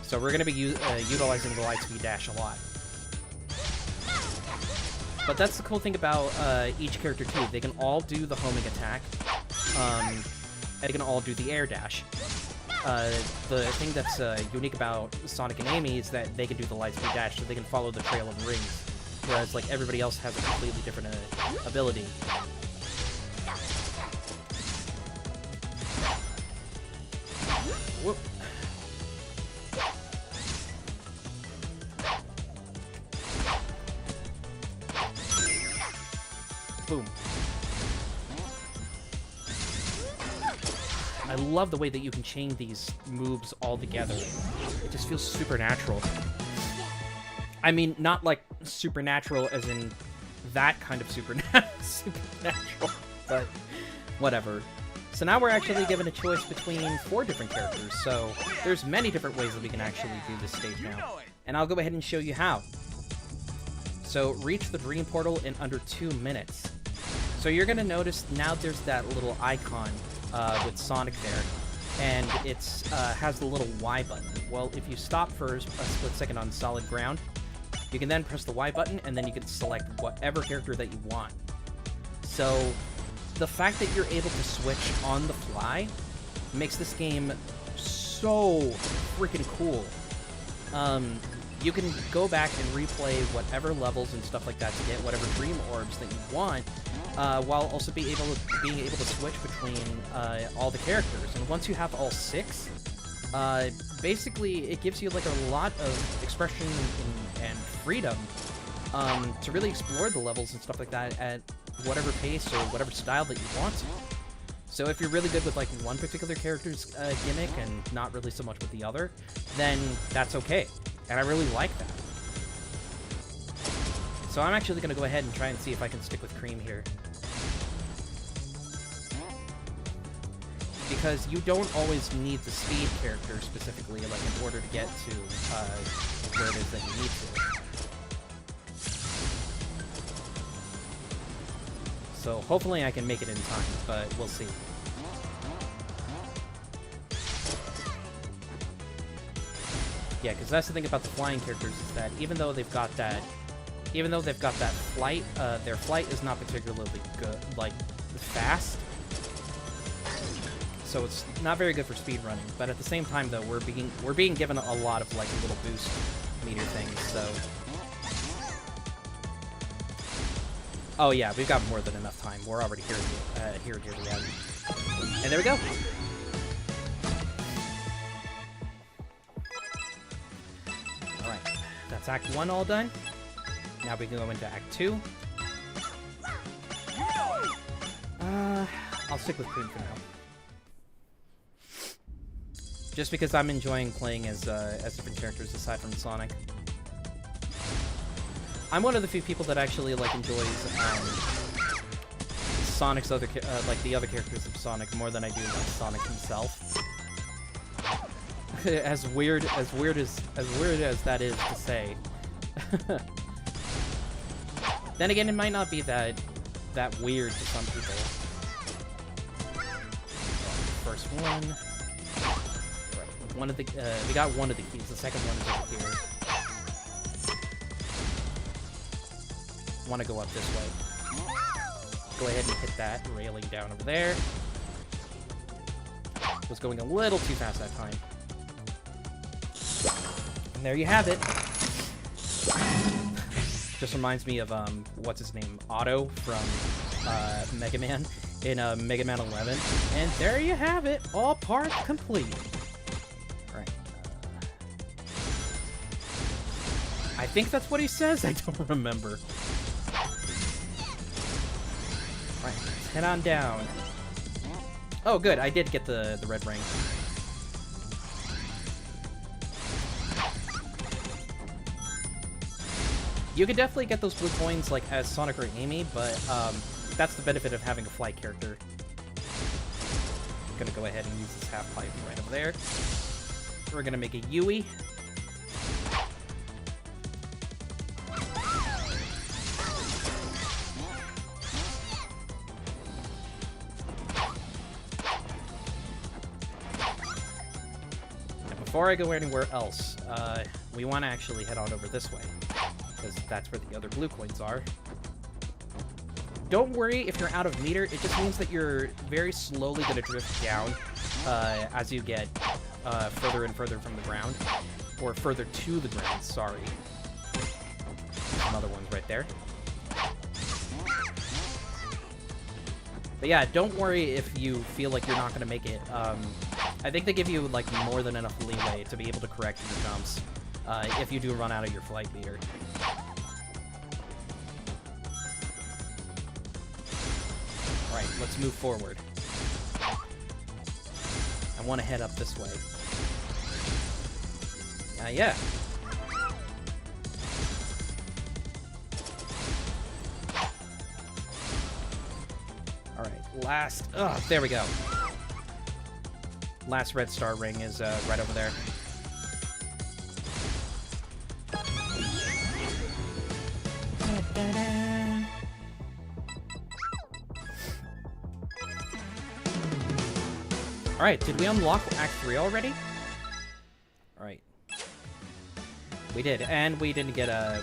So we're gonna be utilizing the Lightspeed Dash a lot. But that's the cool thing about each character, too. They can all do the homing attack. And they can all do the air dash. The thing that's unique about Sonic and Amy is that they can do the Lightspeed Dash, so they can follow the trail of rings. Whereas, like, everybody else has a completely different ability. Whoop. Boom. I love the way that you can chain these moves all together. It just feels supernatural. I mean, not like supernatural as in that kind of supernatural, but whatever. So now we're actually given a choice between 4 different characters, so there's many different ways that we can actually do this stage now. And I'll go ahead and show you how. So reach the dream portal in under 2 minutes. So you're going to notice now there's that little icon with Sonic there, and it's has the little Y button. Well, if you stop for a split second on solid ground, you can then press the Y button, and then you can select whatever character that you want. So the fact that you're able to switch on the fly makes this game so freaking cool. You can go back and replay whatever levels and stuff like that to get whatever dream orbs that you want, while also being able to switch between all the characters. And once you have all 6, basically it gives you like a lot of expression and freedom to really explore the levels and stuff like that at whatever pace or whatever style that you want to. So if you're really good with like one particular character's gimmick and not really so much with the other, then that's okay. And I really like that. So I'm actually going to go ahead and try and see if I can stick with Cream here. Because you don't always need the speed character specifically, like in order to get to where it is that you need to. So hopefully I can make it in time, but we'll see. Yeah, because that's the thing about the flying characters is that even though they've got that flight, their flight is not particularly good, like fast. So it's not very good for speed running. But at the same time, though, we're being given a lot of like little boost meter things. So, oh yeah, we've got more than enough time. We're already here near the end, and there we go. That's Act 1 all done. Now we can go into Act 2. I'll stick with Cream for now. Just because I'm enjoying playing as different characters aside from Sonic. I'm one of the few people that actually like enjoys Sonic's other like the other characters of Sonic more than I do like Sonic himself. as weird as that is to say. Then again, it might not be that weird to some people. First one. Right. One of the we got one of the keys. The second one is over here. Want to go up this way? Go ahead and hit that railing down over there. Was going a little too fast that time. And there you have it. Just reminds me of, what's his name? Otto from, Mega Man in, Mega Man 11. And there you have it. All part complete. Right. I think that's what he says. I don't remember. Right. Let's head on down. Oh, good. I did get the red ring. You could definitely get those blue coins like as Sonic or Amy, but that's the benefit of having a flight character. I'm gonna go ahead and use this half pipe right over there. We're gonna make a Yui. Before I go anywhere else, we want to actually head on over this way, because that's where the other blue coins are. Don't worry if you're out of meter, it just means that you're very slowly going to drift down as you get further and further from the ground, or further to the ground, sorry. Some other ones right there. But yeah, don't worry if you feel like you're not going to make it. I think they give you like more than enough leeway to be able to correct your jumps if you do run out of your flight meter. Alright, let's move forward. I want to head up this way. Yeah. Alright, last... Ugh, there we go. Last red star ring is right over there. Alright, did we unlock Act 3 already? Alright. We did, and we didn't get a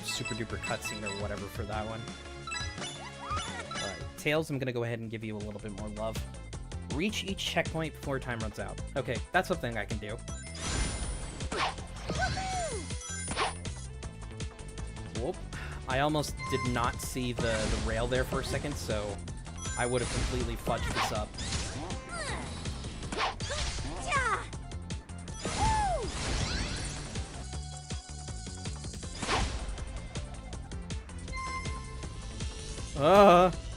super duper cutscene or whatever for that one. Alright, Tails, I'm gonna go ahead and give you a little bit more love. Reach each checkpoint before time runs out. Okay, that's something I can do. Whoop. I almost did not see the rail there for a second, so I would have completely fudged this up.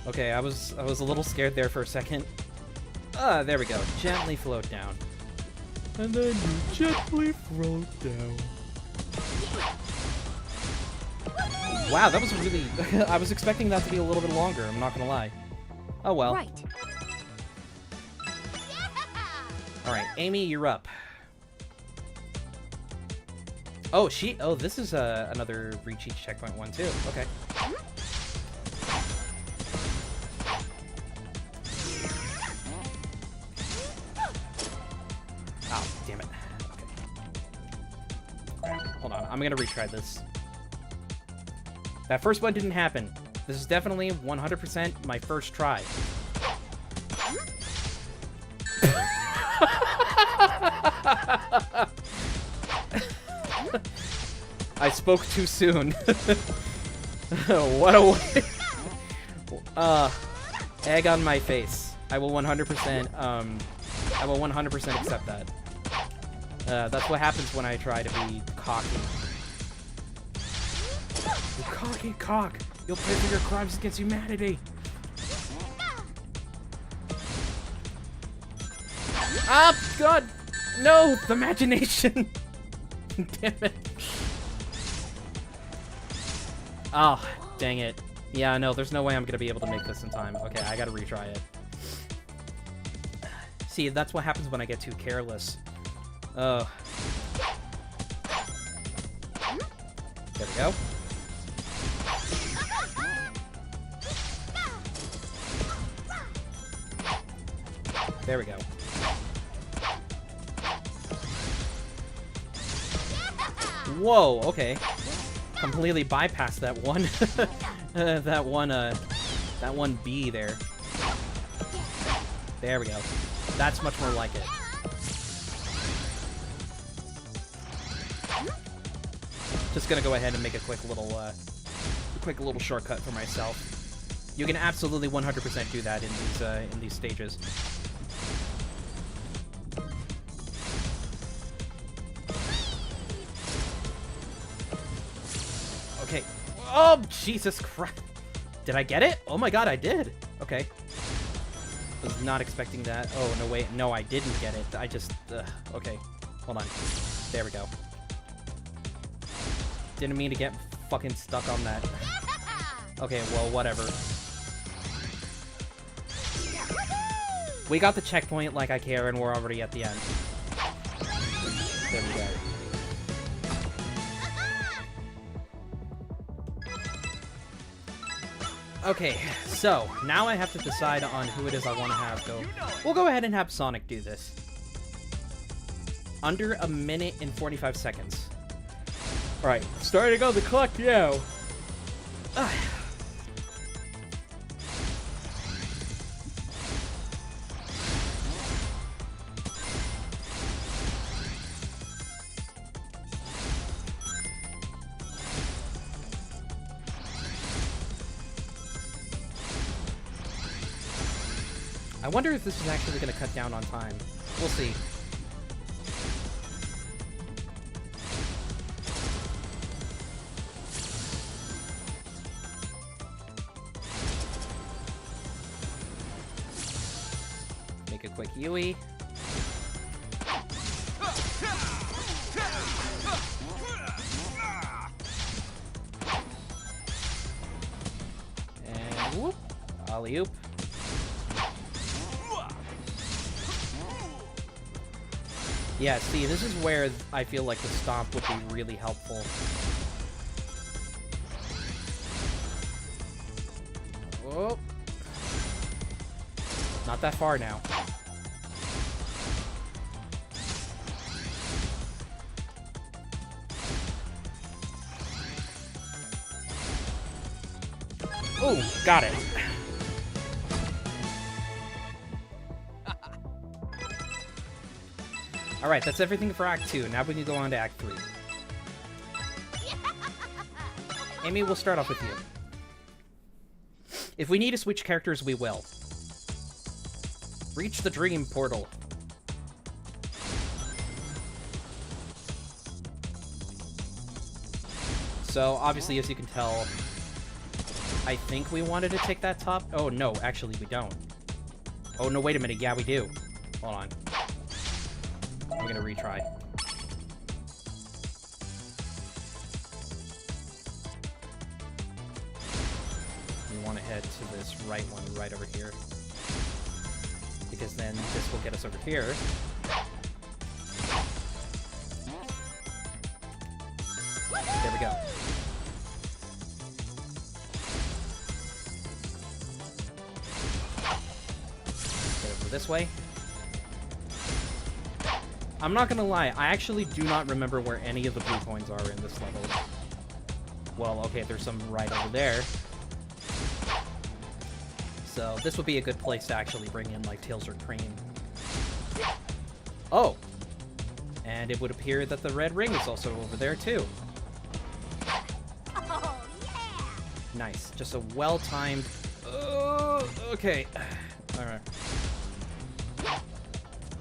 Okay, I was a little scared there for a second. There we go. Gently float down. And then you gently float down. Wow, that was really... I was expecting that to be a little bit longer, I'm not gonna lie. Oh well. Right. Alright, Amy, you're up. Oh, oh, this is another reach each checkpoint one too. Okay. Oh, damn it. Okay. Hold on, I'm gonna retry this. That first one didn't happen. This is definitely 100% my first try. I spoke too soon. What a way. Egg on my face. I will 100%, I will 100% accept that. That's what happens when I try to be cocky. You cocky cock! You'll pay for your crimes against humanity! Ah, God! No! The imagination! Damn it. Oh, dang it. Yeah, no, there's no way I'm gonna be able to make this in time. Okay, I gotta retry it. See, that's what happens when I get too careless. Oh. There we go. There we go. Whoa, okay. Completely bypassed that one. that one B there. There we go. That's much more like it. Just gonna go ahead and make a quick little shortcut for myself. You can absolutely 100% do that in these stages. Okay. Oh, Jesus Christ. Did I get it? Oh my God, I did. Okay. Was not expecting that. Oh, no, wait. No, I didn't get it. I just... okay. Hold on. There we go. Didn't mean to get fucking stuck on that. Okay, well, whatever. We got the checkpoint like I care, and we're already at the end. There we go. Okay, so now I have to decide on who it is I want to have go. We'll go ahead and have Sonic do this. Under a minute and 45 seconds. Alright, starting on the clock now. I wonder if this is actually going to cut down on time. We'll see. Make a quick Yui. And whoop. Alley-oop. Yeah, see, this is where I feel like the stomp would be really helpful. Oh. Not that far now. Oh, got it. Alright, that's everything for Act 2. Now we can go on to Act 3. Amy, we'll start off with you. If we need to switch characters, we will. Reach the dream portal. So, obviously, as you can tell, I think we wanted to take that top. Oh, no, actually, we don't. Oh, no, wait a minute. Yeah, we do. Hold on. I'm gonna retry. We want to head to this right one right over here. Because then this will get us over here. There we go. Get over this way. I'm not gonna lie, I actually do not remember where any of the blue coins are in this level. Well, okay, there's some right over there. So, this would be a good place to actually bring in, like, Tails or Cream. Oh! And it would appear that the red ring is also over there, too. Oh, yeah! Nice. Just a well-timed... okay. Alright.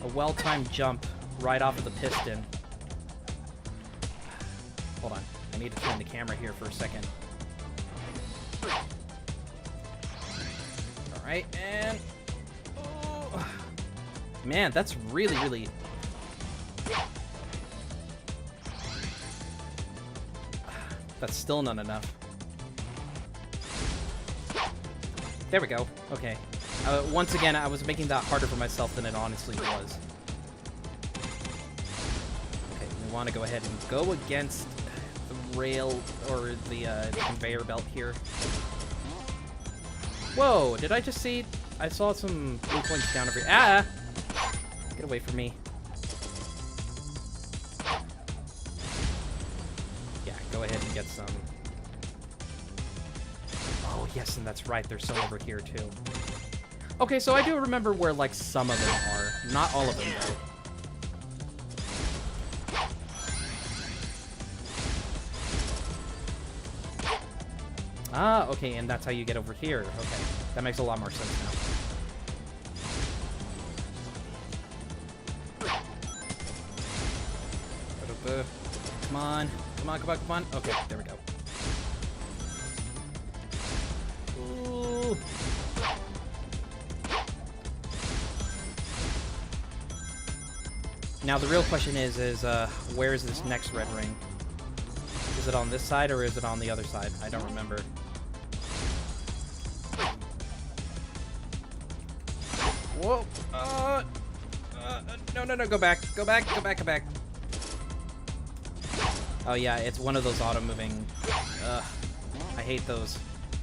A well-timed jump right off of the piston. Hold on. I need to turn the camera here for a second. Alright, and... oh. Man, that's really, really... That's still not enough. There we go. Okay. Once again, I was making that harder for myself than it honestly was. Okay, we want to go ahead and go against the rail, or the conveyor belt here. Whoa, did I just see... I saw some blue coins down over here. Ah! Get away from me. Yeah, go ahead and get some. Oh, yes, and that's right. There's some over here, too. Okay, so I do remember where, like, some of them are. Not all of them, though. Ah, okay, and that's how you get over here. Okay, that makes a lot more sense now. Come on. Come on, come on, come on. Okay, there we go. Ooh. Now, the real question is where is this next red ring? Is Is it on this side or is it on the other side? I don't remember. Whoa! No, go back. Go back. Oh yeah, it's one of those auto-moving... I hate those.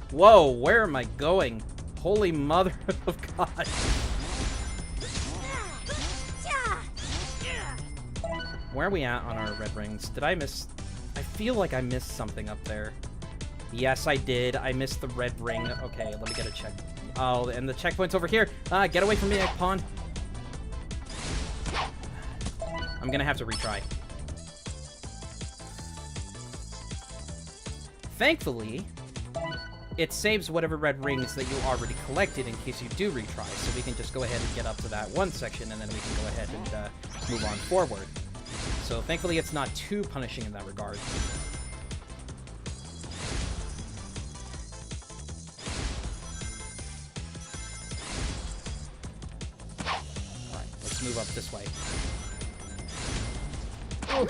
Whoa, where am I going? Holy mother of God. Where are we at on our red rings? Did I miss... I feel like I missed something up there. Yes, I did. I missed the red ring. Okay, let me get a check. Oh, and the checkpoint's over here. Get away from me, egg pawn. I'm gonna have to retry. Thankfully, it saves whatever red rings that you already collected in case you do retry, so we can just go ahead and get up to that one section, and then we can go ahead and move on forward. So thankfully it's not too punishing in that regard. Alright, let's move up this way. Ooh.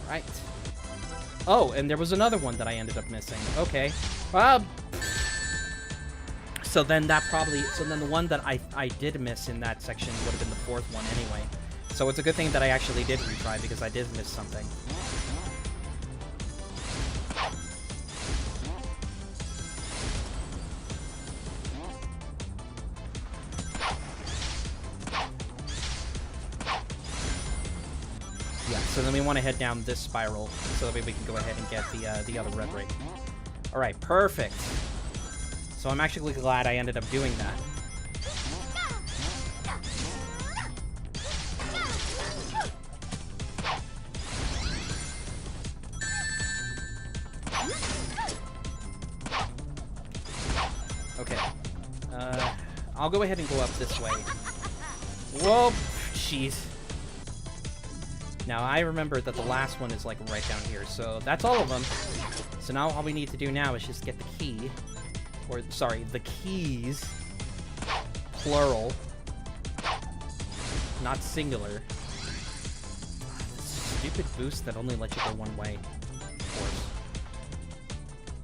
Right. Oh, and there was another one that I ended up missing. Okay. So then the one that I did miss in that section would have been the fourth one anyway. So it's a good thing that I actually did retry because I did miss something. Yeah, so then we want to head down this spiral so that way we can go ahead and get the other red ring. Alright, perfect. So I'm actually glad I ended up doing that. Okay. I'll go ahead and go up this way. Whoa! Jeez. Now, I remember that the last one is, like, right down here, so that's all of them. So now all we need to do now is just get the key. Or, sorry, the keys. Plural. Not singular. This stupid boost that only lets you go one way. Of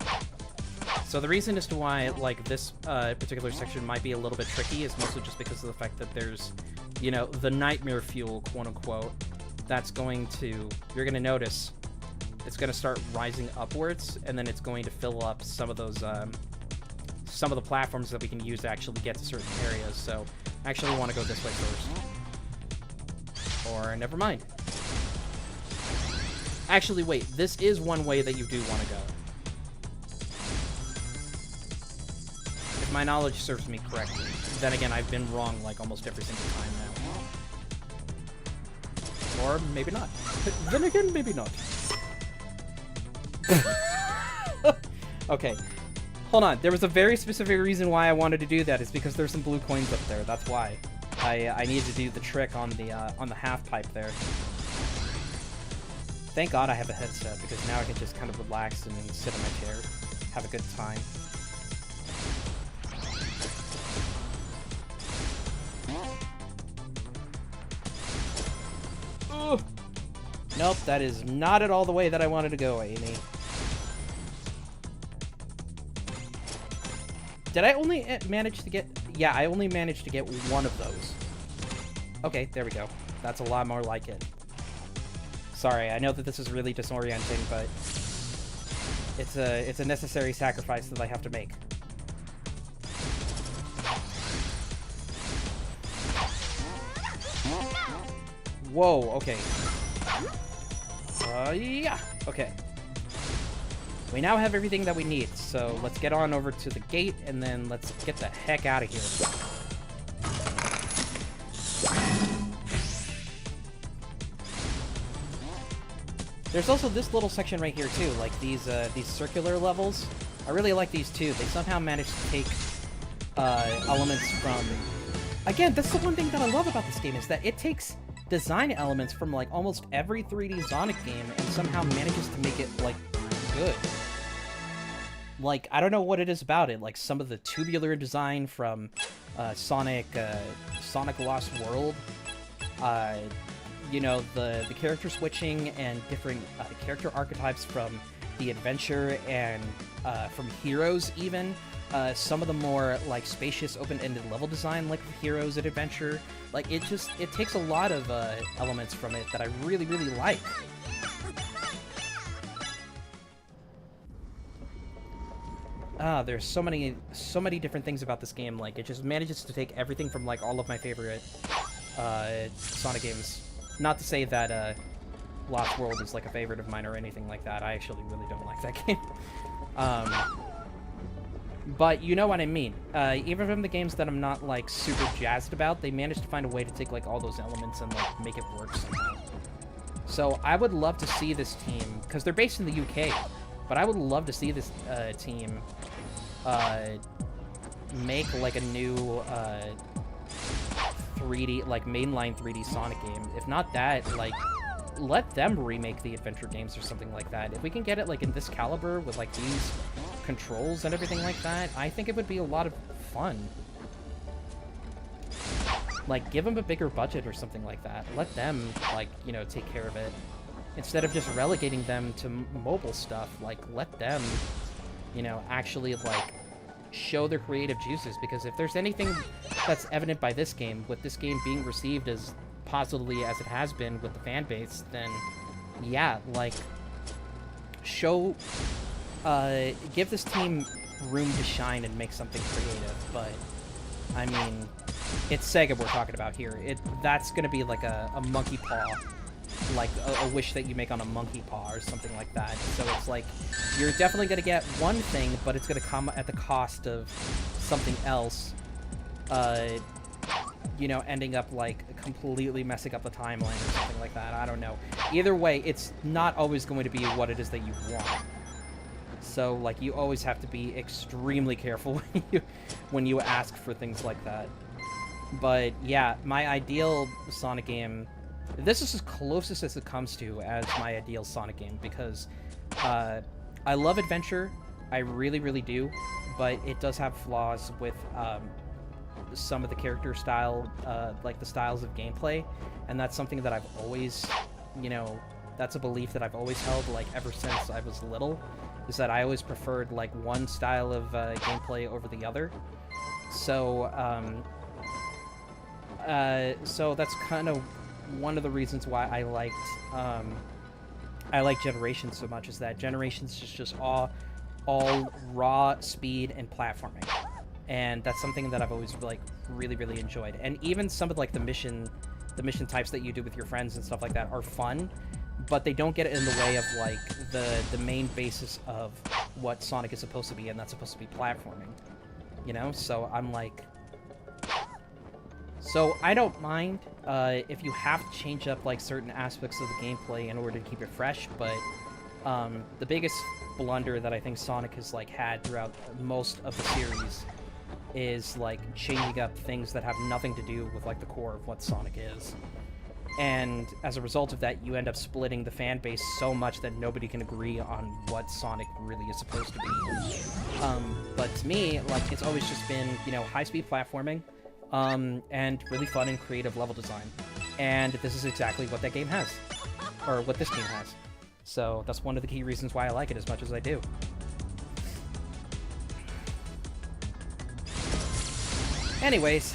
course. So the reason as to why, like, this particular section might be a little bit tricky is mostly just because of the fact that there's, you know, the nightmare fuel, quote-unquote, that's going to, you're going to notice, it's going to start rising upwards, and then it's going to fill up some of those, some of the platforms that we can use to actually get to certain areas, so I actually want to go this way first. Or, never mind. Actually, wait, this is one way that you do want to go. If my knowledge serves me correctly. Then again, I've been wrong, like, almost every single time now. Or maybe not. Then again, maybe not. Okay. Hold on. There was a very specific reason why I wanted to do that. Is because there's some blue coins up there. That's why. I needed to do the trick on the half pipe there. Thank God I have a headset, because now I can just kind of relax and sit in my chair. Have a good time. Ugh. Nope, that is not at all the way that I wanted to go, Amy. Did I only manage to get... Yeah, I only managed to get one of those. Okay, there we go. That's a lot more like it. Sorry, I know that this is really disorienting, but... It's a necessary sacrifice that I have to make. Whoa, okay. Yeah, okay. We now have everything that we need, so let's get on over to the gate, and then let's get the heck out of here. There's also this little section right here, too, like these circular levels. I really like these, too. They somehow managed to take elements from again, that's the one thing that I love about this game, is that it takes design elements from, like, almost every 3D Sonic game and somehow manages to make it, like, good. Like, I don't know what it is about it. Like, some of the tubular design from Sonic Lost World, you know, the character switching and different character archetypes from the Adventure and from Heroes even. Some of the more, like, spacious, open-ended level design, like Heroes and Adventure. Like, it takes a lot of elements from it that I really, really like. There's so many different things about this game. Like, it just manages to take everything from, like, all of my favorite Sonic games. Not to say that Lost World is, like, a favorite of mine or anything like that. I actually really don't like that game. But you know what I mean. Even from the games that I'm not, like, super jazzed about, they managed to find a way to take, like, all those elements and, like, make it work somehow. So I would love to see this team, because they're based in the UK, but I would love to see this team make, like, a new 3D, like, mainline 3D Sonic game. If not that, like, let them remake the adventure games or something like that. If we can get it, like, in this caliber with, like, these controls and everything like that, I think it would be a lot of fun. Like, give them a bigger budget or something like that. Let them, like, you know, take care of it. Instead of just relegating them to mobile stuff, like, let them, you know, actually, like, show their creative juices. Because if there's anything that's evident by this game, with this game being received as positively as it has been with the fan base, then, yeah, like, give this team room to shine and make something creative. But, I mean, it's Sega we're talking about here. That's gonna be like a monkey paw, like a wish that you make on a monkey paw or something like that. So it's like, you're definitely gonna get one thing, but it's gonna come at the cost of something else, you know, ending up, like, completely messing up the timeline or something like that. I don't know. Either way, it's not always going to be what it is that you want. So, like, you always have to be extremely careful when you ask for things like that. But, yeah, my ideal Sonic game... This is as closest as it comes to as my ideal Sonic game, because I love adventure. I really, really do. But it does have flaws with some of the character style, like the styles of gameplay. And that's something that I've always, you know, that's a belief that I've always held, like, ever since I was little. Is that I always preferred, like, one style of gameplay over the other. So, so that's kind of one of the reasons why I liked Generations so much, is that Generations is just all raw speed and platforming. And that's something that I've always, like, really, really enjoyed. And even some of, like, the mission types that you do with your friends and stuff like that are fun, but they don't get in the way of, like, the main basis of what Sonic is supposed to be, and that's supposed to be platforming. You know? So I'm like... So I don't mind if you have to change up, like, certain aspects of the gameplay in order to keep it fresh, but the biggest blunder that I think Sonic has, like, had throughout most of the series is, like, changing up things that have nothing to do with, like, the core of what Sonic is. And as a result of that, you end up splitting the fan base so much that nobody can agree on what Sonic really is supposed to be. But to me, like, it's always just been, you know, high-speed platforming, and really fun and creative level design. And this is exactly what that game has. Or what this game has. So that's one of the key reasons why I like it as much as I do. Anyways,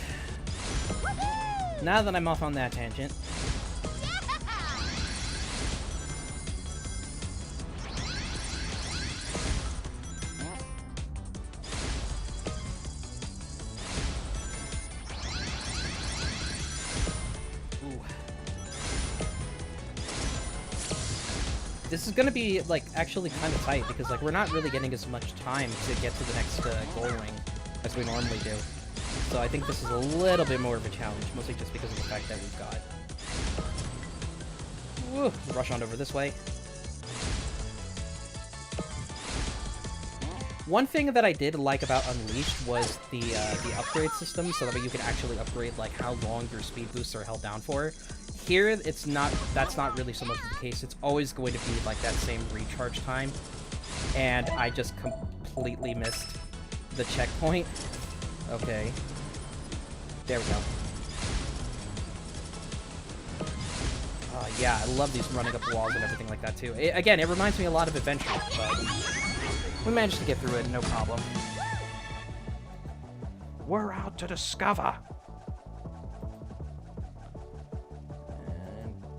now that I'm off on that tangent, this is gonna be, like, actually kind of tight, because, like, we're not really getting as much time to get to the next goal ring as we normally do. So I think this is a little bit more of a challenge, mostly just because of the fact that we've got... Woo, rush on over this way. One thing that I did like about Unleashed was the upgrade system, so that way you could actually upgrade like how long your speed boosts are held down for. Here, it's not. That's not really so much the case. It's always going to be like that same recharge time, and I just completely missed the checkpoint. Okay, there we go. Yeah, I love these running up walls and everything like that too. Again, it reminds me a lot of Adventure, but we managed to get through it, no problem. We're out to discover.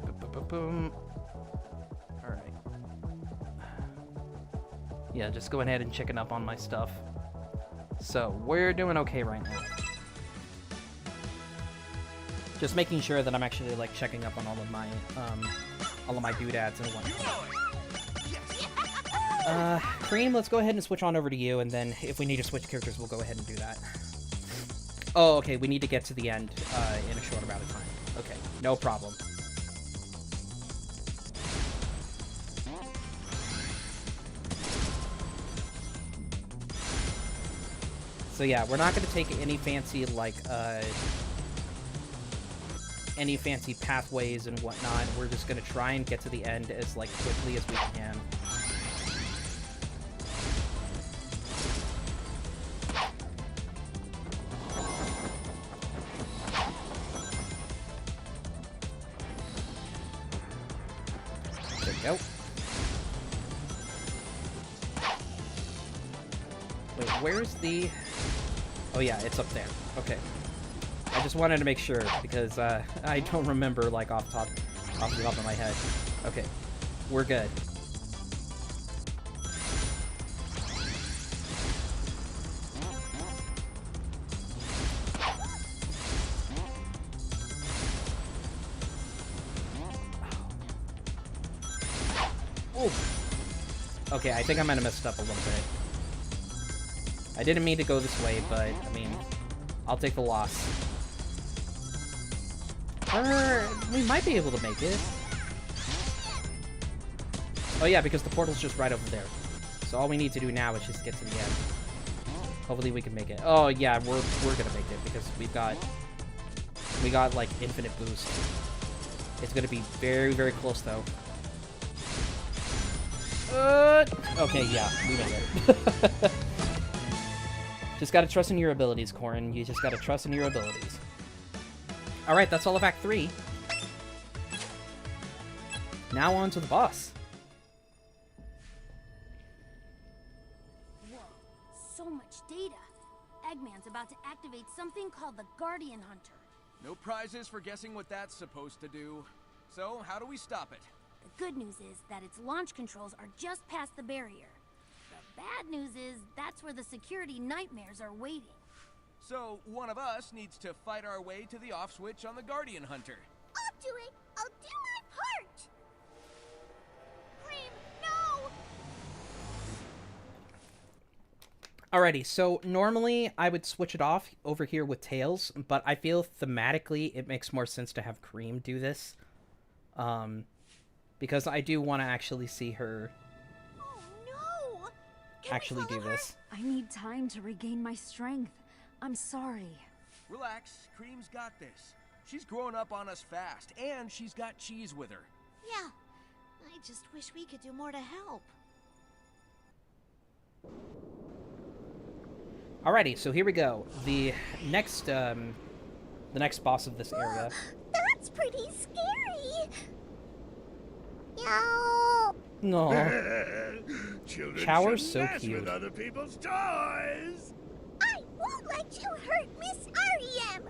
And boom. All right. Yeah, just go ahead and chicken up on my stuff. So we're doing okay right now. Just making sure that I'm actually like checking up on all of my doodads and whatnot. Cream, let's go ahead and switch on over to you, and then if we need to switch characters, we'll go ahead and do that. Oh, okay, we need to get to the end in a short amount of time. Okay, no problem. So yeah, we're not going to take any fancy, like, any fancy pathways and whatnot. We're just going to try and get to the end as, like, quickly as we can. There we go. Wait, where's the... Oh yeah, it's up there. Okay. I just wanted to make sure, because I don't remember, like, off the top of my head. Okay. We're good. Oh. Okay, I think I might have messed up a little bit. I didn't mean to go this way, but, I mean, I'll take the loss. We might be able to make it. Oh yeah, because the portal's just right over there. So all we need to do now is just get to the end. Hopefully we can make it. Oh yeah, we're gonna make it, because we got like infinite boost. It's gonna be very, very close though. Okay, yeah, we made it. Just gotta trust in your abilities, Corrin. You just gotta trust in your abilities. Alright, that's all of Act 3. Now on to the boss. Whoa, so much data. Eggman's about to activate something called the Guardian Hunter. No prizes for guessing what that's supposed to do. So, how do we stop it? The good news is that its launch controls are just past the barrier. The bad news is that's where the security nightmares are waiting. So, one of us needs to fight our way to the off switch on the Guardian Hunter. I'll do it! I'll do my part! Cream, no! Alrighty, so normally I would switch it off over here with Tails, but I feel thematically it makes more sense to have Cream do this. Because I do want to actually see her actually do this. I need time to regain my strength. I'm sorry. Relax, Cream's got this. She's growing up on us fast, and she's got cheese with her. Yeah, I just wish we could do more to help. Alrighty, so here we go. The next boss of this area. That's pretty scary. Yo. No. Children Shower's shouldn't so mess cute. with other people's toys. I won't let you hurt Miss R.E.M.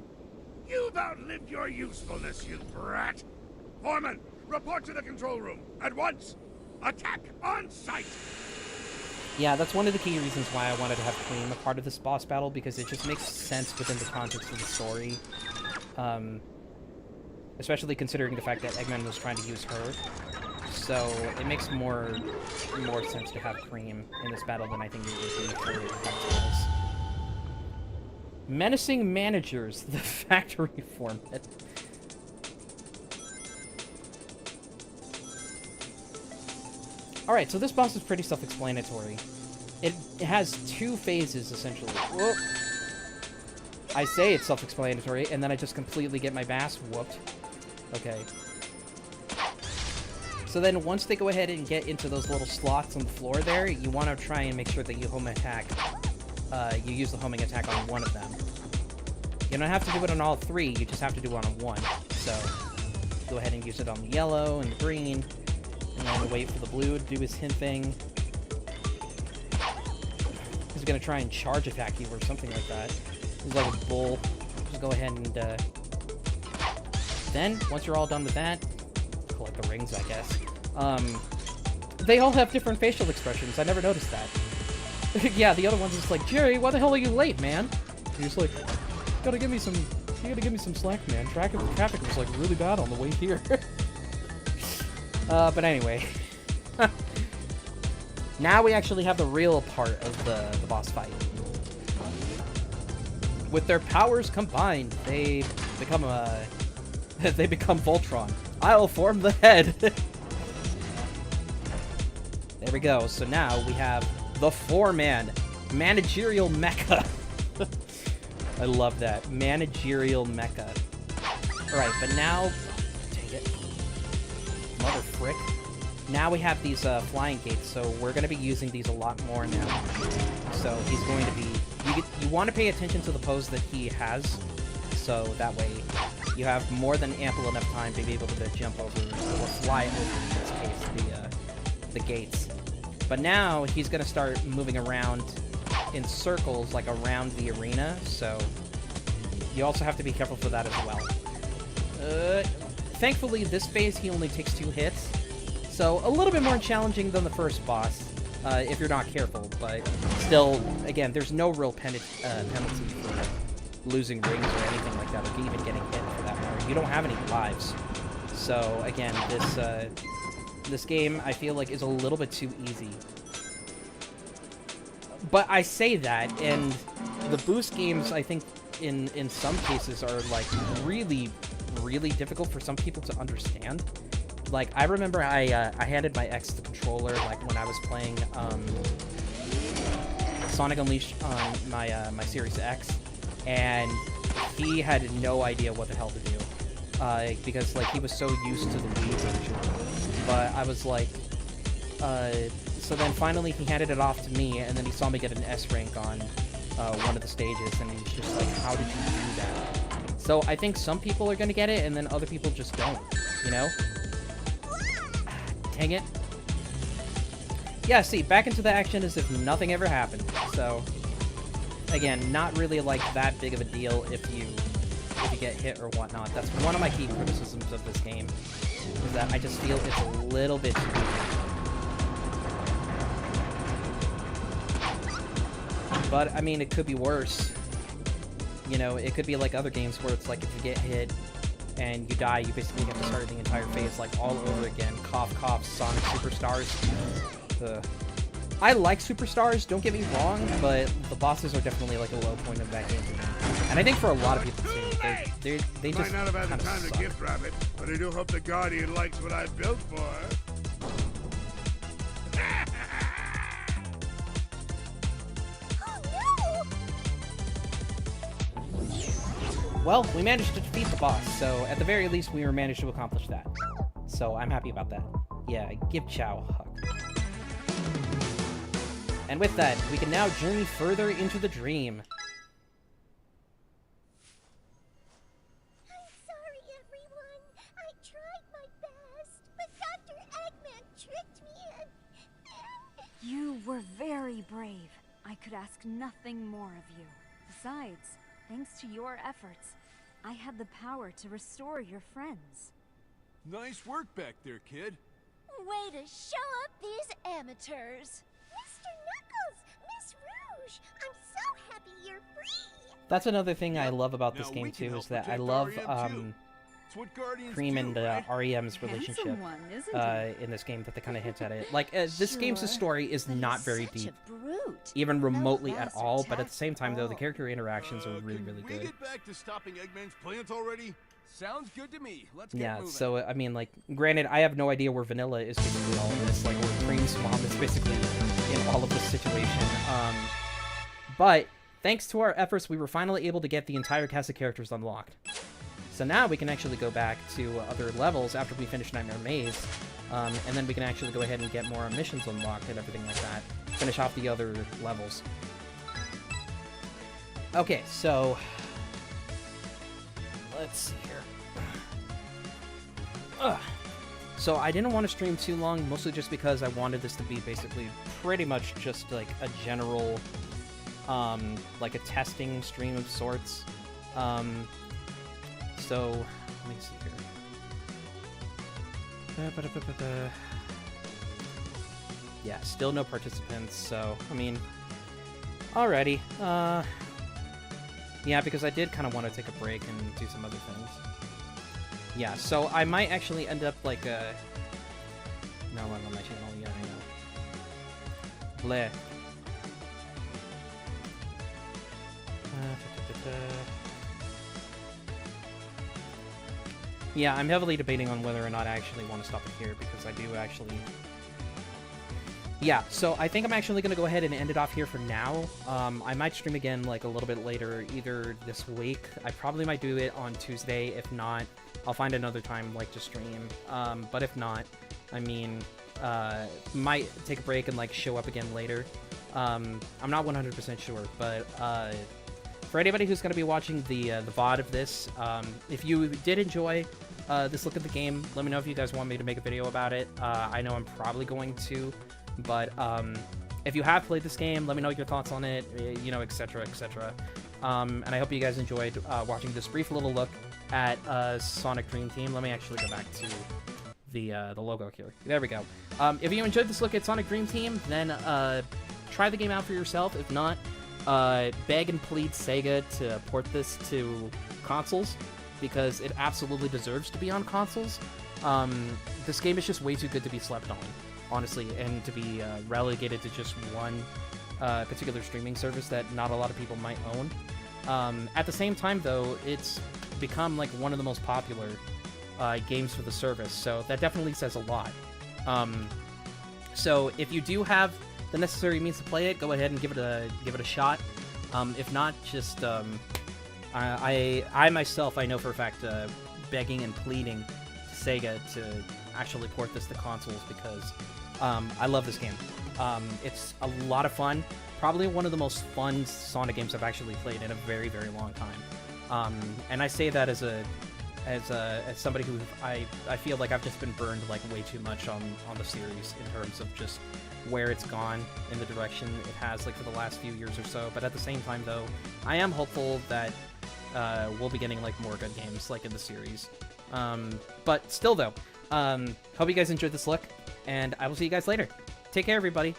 You've outlived your usefulness, you brat. Foreman, report to the control room at once. Attack on sight. Yeah, that's one of the key reasons why I wanted to have Cream a part of this boss battle, because it just makes sense within the context of the story. Especially considering the fact that Eggman was trying to use her. So it makes more sense to have Cream in this battle than I think it would be for Tails. Menacing managers, the factory format. Alright, so this boss is pretty self-explanatory. it has 2 phases, essentially. Whoop. I say it's self-explanatory, and then I just completely get my ass whooped. Okay. So then once they go ahead and get into those little slots on the floor there, you want to try and make sure that you home attack. You use the homing attack on one of them. You don't have to do it on all 3, you just have to do it on 1. So, go ahead and use it on the yellow and the green, and then wait for the blue to do his hint thing. He's gonna try and charge attack you or something like that. He's like a bull. Just go ahead and, then, once you're all done with that, collect the rings, I guess. They all have different facial expressions. I never noticed that. Yeah, the other one's just like, Jerry, why the hell are you late, man? He's like, you gotta give me some slack, man. Traffic was like really bad on the way here. But anyway. Now we actually have the real part of the boss fight. With their powers combined, they become Voltron. I'll form the head. There we go. So now we have the 4-man managerial mecha. I love that. Managerial mecha. Alright, but now... Take it. Mother frick. Now we have these flying gates, so we're going to be using these a lot more now. So he's going to be... You want to pay attention to the pose that he has, so that way you have more than ample enough time to be able to jump over, or fly over, in this case, the gates. But now he's going to start moving around in circles, like around the arena, so you also have to be careful for that as well. Thankfully, this phase he only takes 2 hits, so a little bit more challenging than the first boss, if you're not careful, but still, again, there's no real penalty for losing rings or anything like that, or even getting hit for that matter. You don't have any lives. So, again, this game, I feel like, is a little bit too easy. But I say that, and the boost games, I think, in some cases are, like, really, really difficult for some people to understand. Like, I remember I handed my ex the controller, like, when I was playing, Sonic Unleashed on my Series X, and he had no idea what the hell to do. Because, like, he was so used to the Wii version. But I was like, so then finally he handed it off to me, and then he saw me get an S rank on one of the stages, and he was just like, how did you do that? So I think some people are gonna get it, and then other people just don't, you know? Dang it. Yeah, see, back into the action as if nothing ever happened. So, again, not really, like, that big of a deal if you get hit or whatnot. That's one of my key criticisms of this game, is that I just feel it's a little bit too easy. But, I mean, it could be worse. You know, it could be like other games where it's like if you get hit and you die, you basically have to start the entire phase, like, all over again. Cough, cough, Sonic Superstars. Ugh. I like Superstars, don't get me wrong, but the bosses are definitely, like, a low point of that game for me. And I think for a lot of people, too. They just might not have had the time suck. to gift wrap it, but I do hope the Guardian likes what I built for her. Well, we managed to defeat the boss, so at the very least we managed to accomplish that. So I'm happy about that. Yeah, give Chow a hug. And with that, we can now journey further into the dream. I'm sorry, everyone. I tried my best, but Dr. Eggman tricked me and... You were very brave. I could ask nothing more of you. Besides, thanks to your efforts, I had the power to restore your friends. Nice work back there, kid. Way to show up these amateurs. Mr. Knuckles, Miss Rouge, I'm so happy you're free. That's another thing I love about this Now game we can too, help is that I protect love REM too. It's what Guardians Cream do, and right? REM's relationship Handsome one, isn't he? in this game, that they kind of hint at it. Like, this game's story is but not he's very such deep, a brute. even remotely at Those all, but at the attacks same time, though, the all. character interactions are really, Can really we good. get back to stopping Eggman's plans already? Sounds good to me. Let's get Yeah, moving. so, I mean, like, granted, I have no idea where Vanilla is basically all of this, like, where Cream's mom is basically in all of this situation. But, thanks to our efforts, we were finally able to get the entire cast of characters unlocked. So now we can actually go back to other levels after we finish Nightmare Maze, and then we can actually go ahead and get more missions unlocked and everything like that. Finish off the other levels. Okay, so... let's see here. So I didn't want to stream too long, mostly just because I wanted this to be basically pretty much just like a general, like a testing stream of sorts. So let me see here. Yeah, still no participants, so I mean, alrighty. Yeah, because I did kind of want to take a break and do some other things. Yeah, so I might actually end up like a... No, I'm on my channel, yeah, I know. Bleh. Yeah, I'm heavily debating on whether or not I actually want to stop it here, because I do actually... Yeah, so I think I'm actually going to go ahead and end it off here for now. I might stream again like a little bit later, either this week. I probably might do it on Tuesday. If not, I'll find another time like to stream. But if not, I mean, might take a break and like show up again later. I'm not 100% sure, but for anybody who's going to be watching the VOD of this, if you did enjoy this look at the game, let me know if you guys want me to make a video about it. I know I'm probably going to. But if you have played this game, let me know your thoughts on it, you know, etc., etc. And I hope you guys enjoyed watching this brief little look at Sonic Dream Team. Let me actually go back to the logo here. There we go. If you enjoyed this look at Sonic Dream Team, then try the game out for yourself. If not, beg and plead Sega to port this to consoles, because it absolutely deserves to be on consoles. This game is just way too good to be slept on, honestly, and to be relegated to just one particular streaming service that not a lot of people might own. At the same time, though, it's become like one of the most popular games for the service, so that definitely says a lot. So if you do have the necessary means to play it, go ahead and give it a shot. If not, just I myself, I know for a fact, begging and pleading to Sega to actually port this to consoles, because I love this game. It's a lot of fun. Probably one of the most fun Sonic games I've actually played in a very, very long time. And I say that as somebody who I feel like I've just been burned like way too much on the series in terms of just where it's gone in the direction it has like for the last few years or so. But at the same time, though, I am hopeful that we'll be getting like more good games like in the series. But still, though, hope you guys enjoyed this look, and I will see you guys later. Take care, everybody.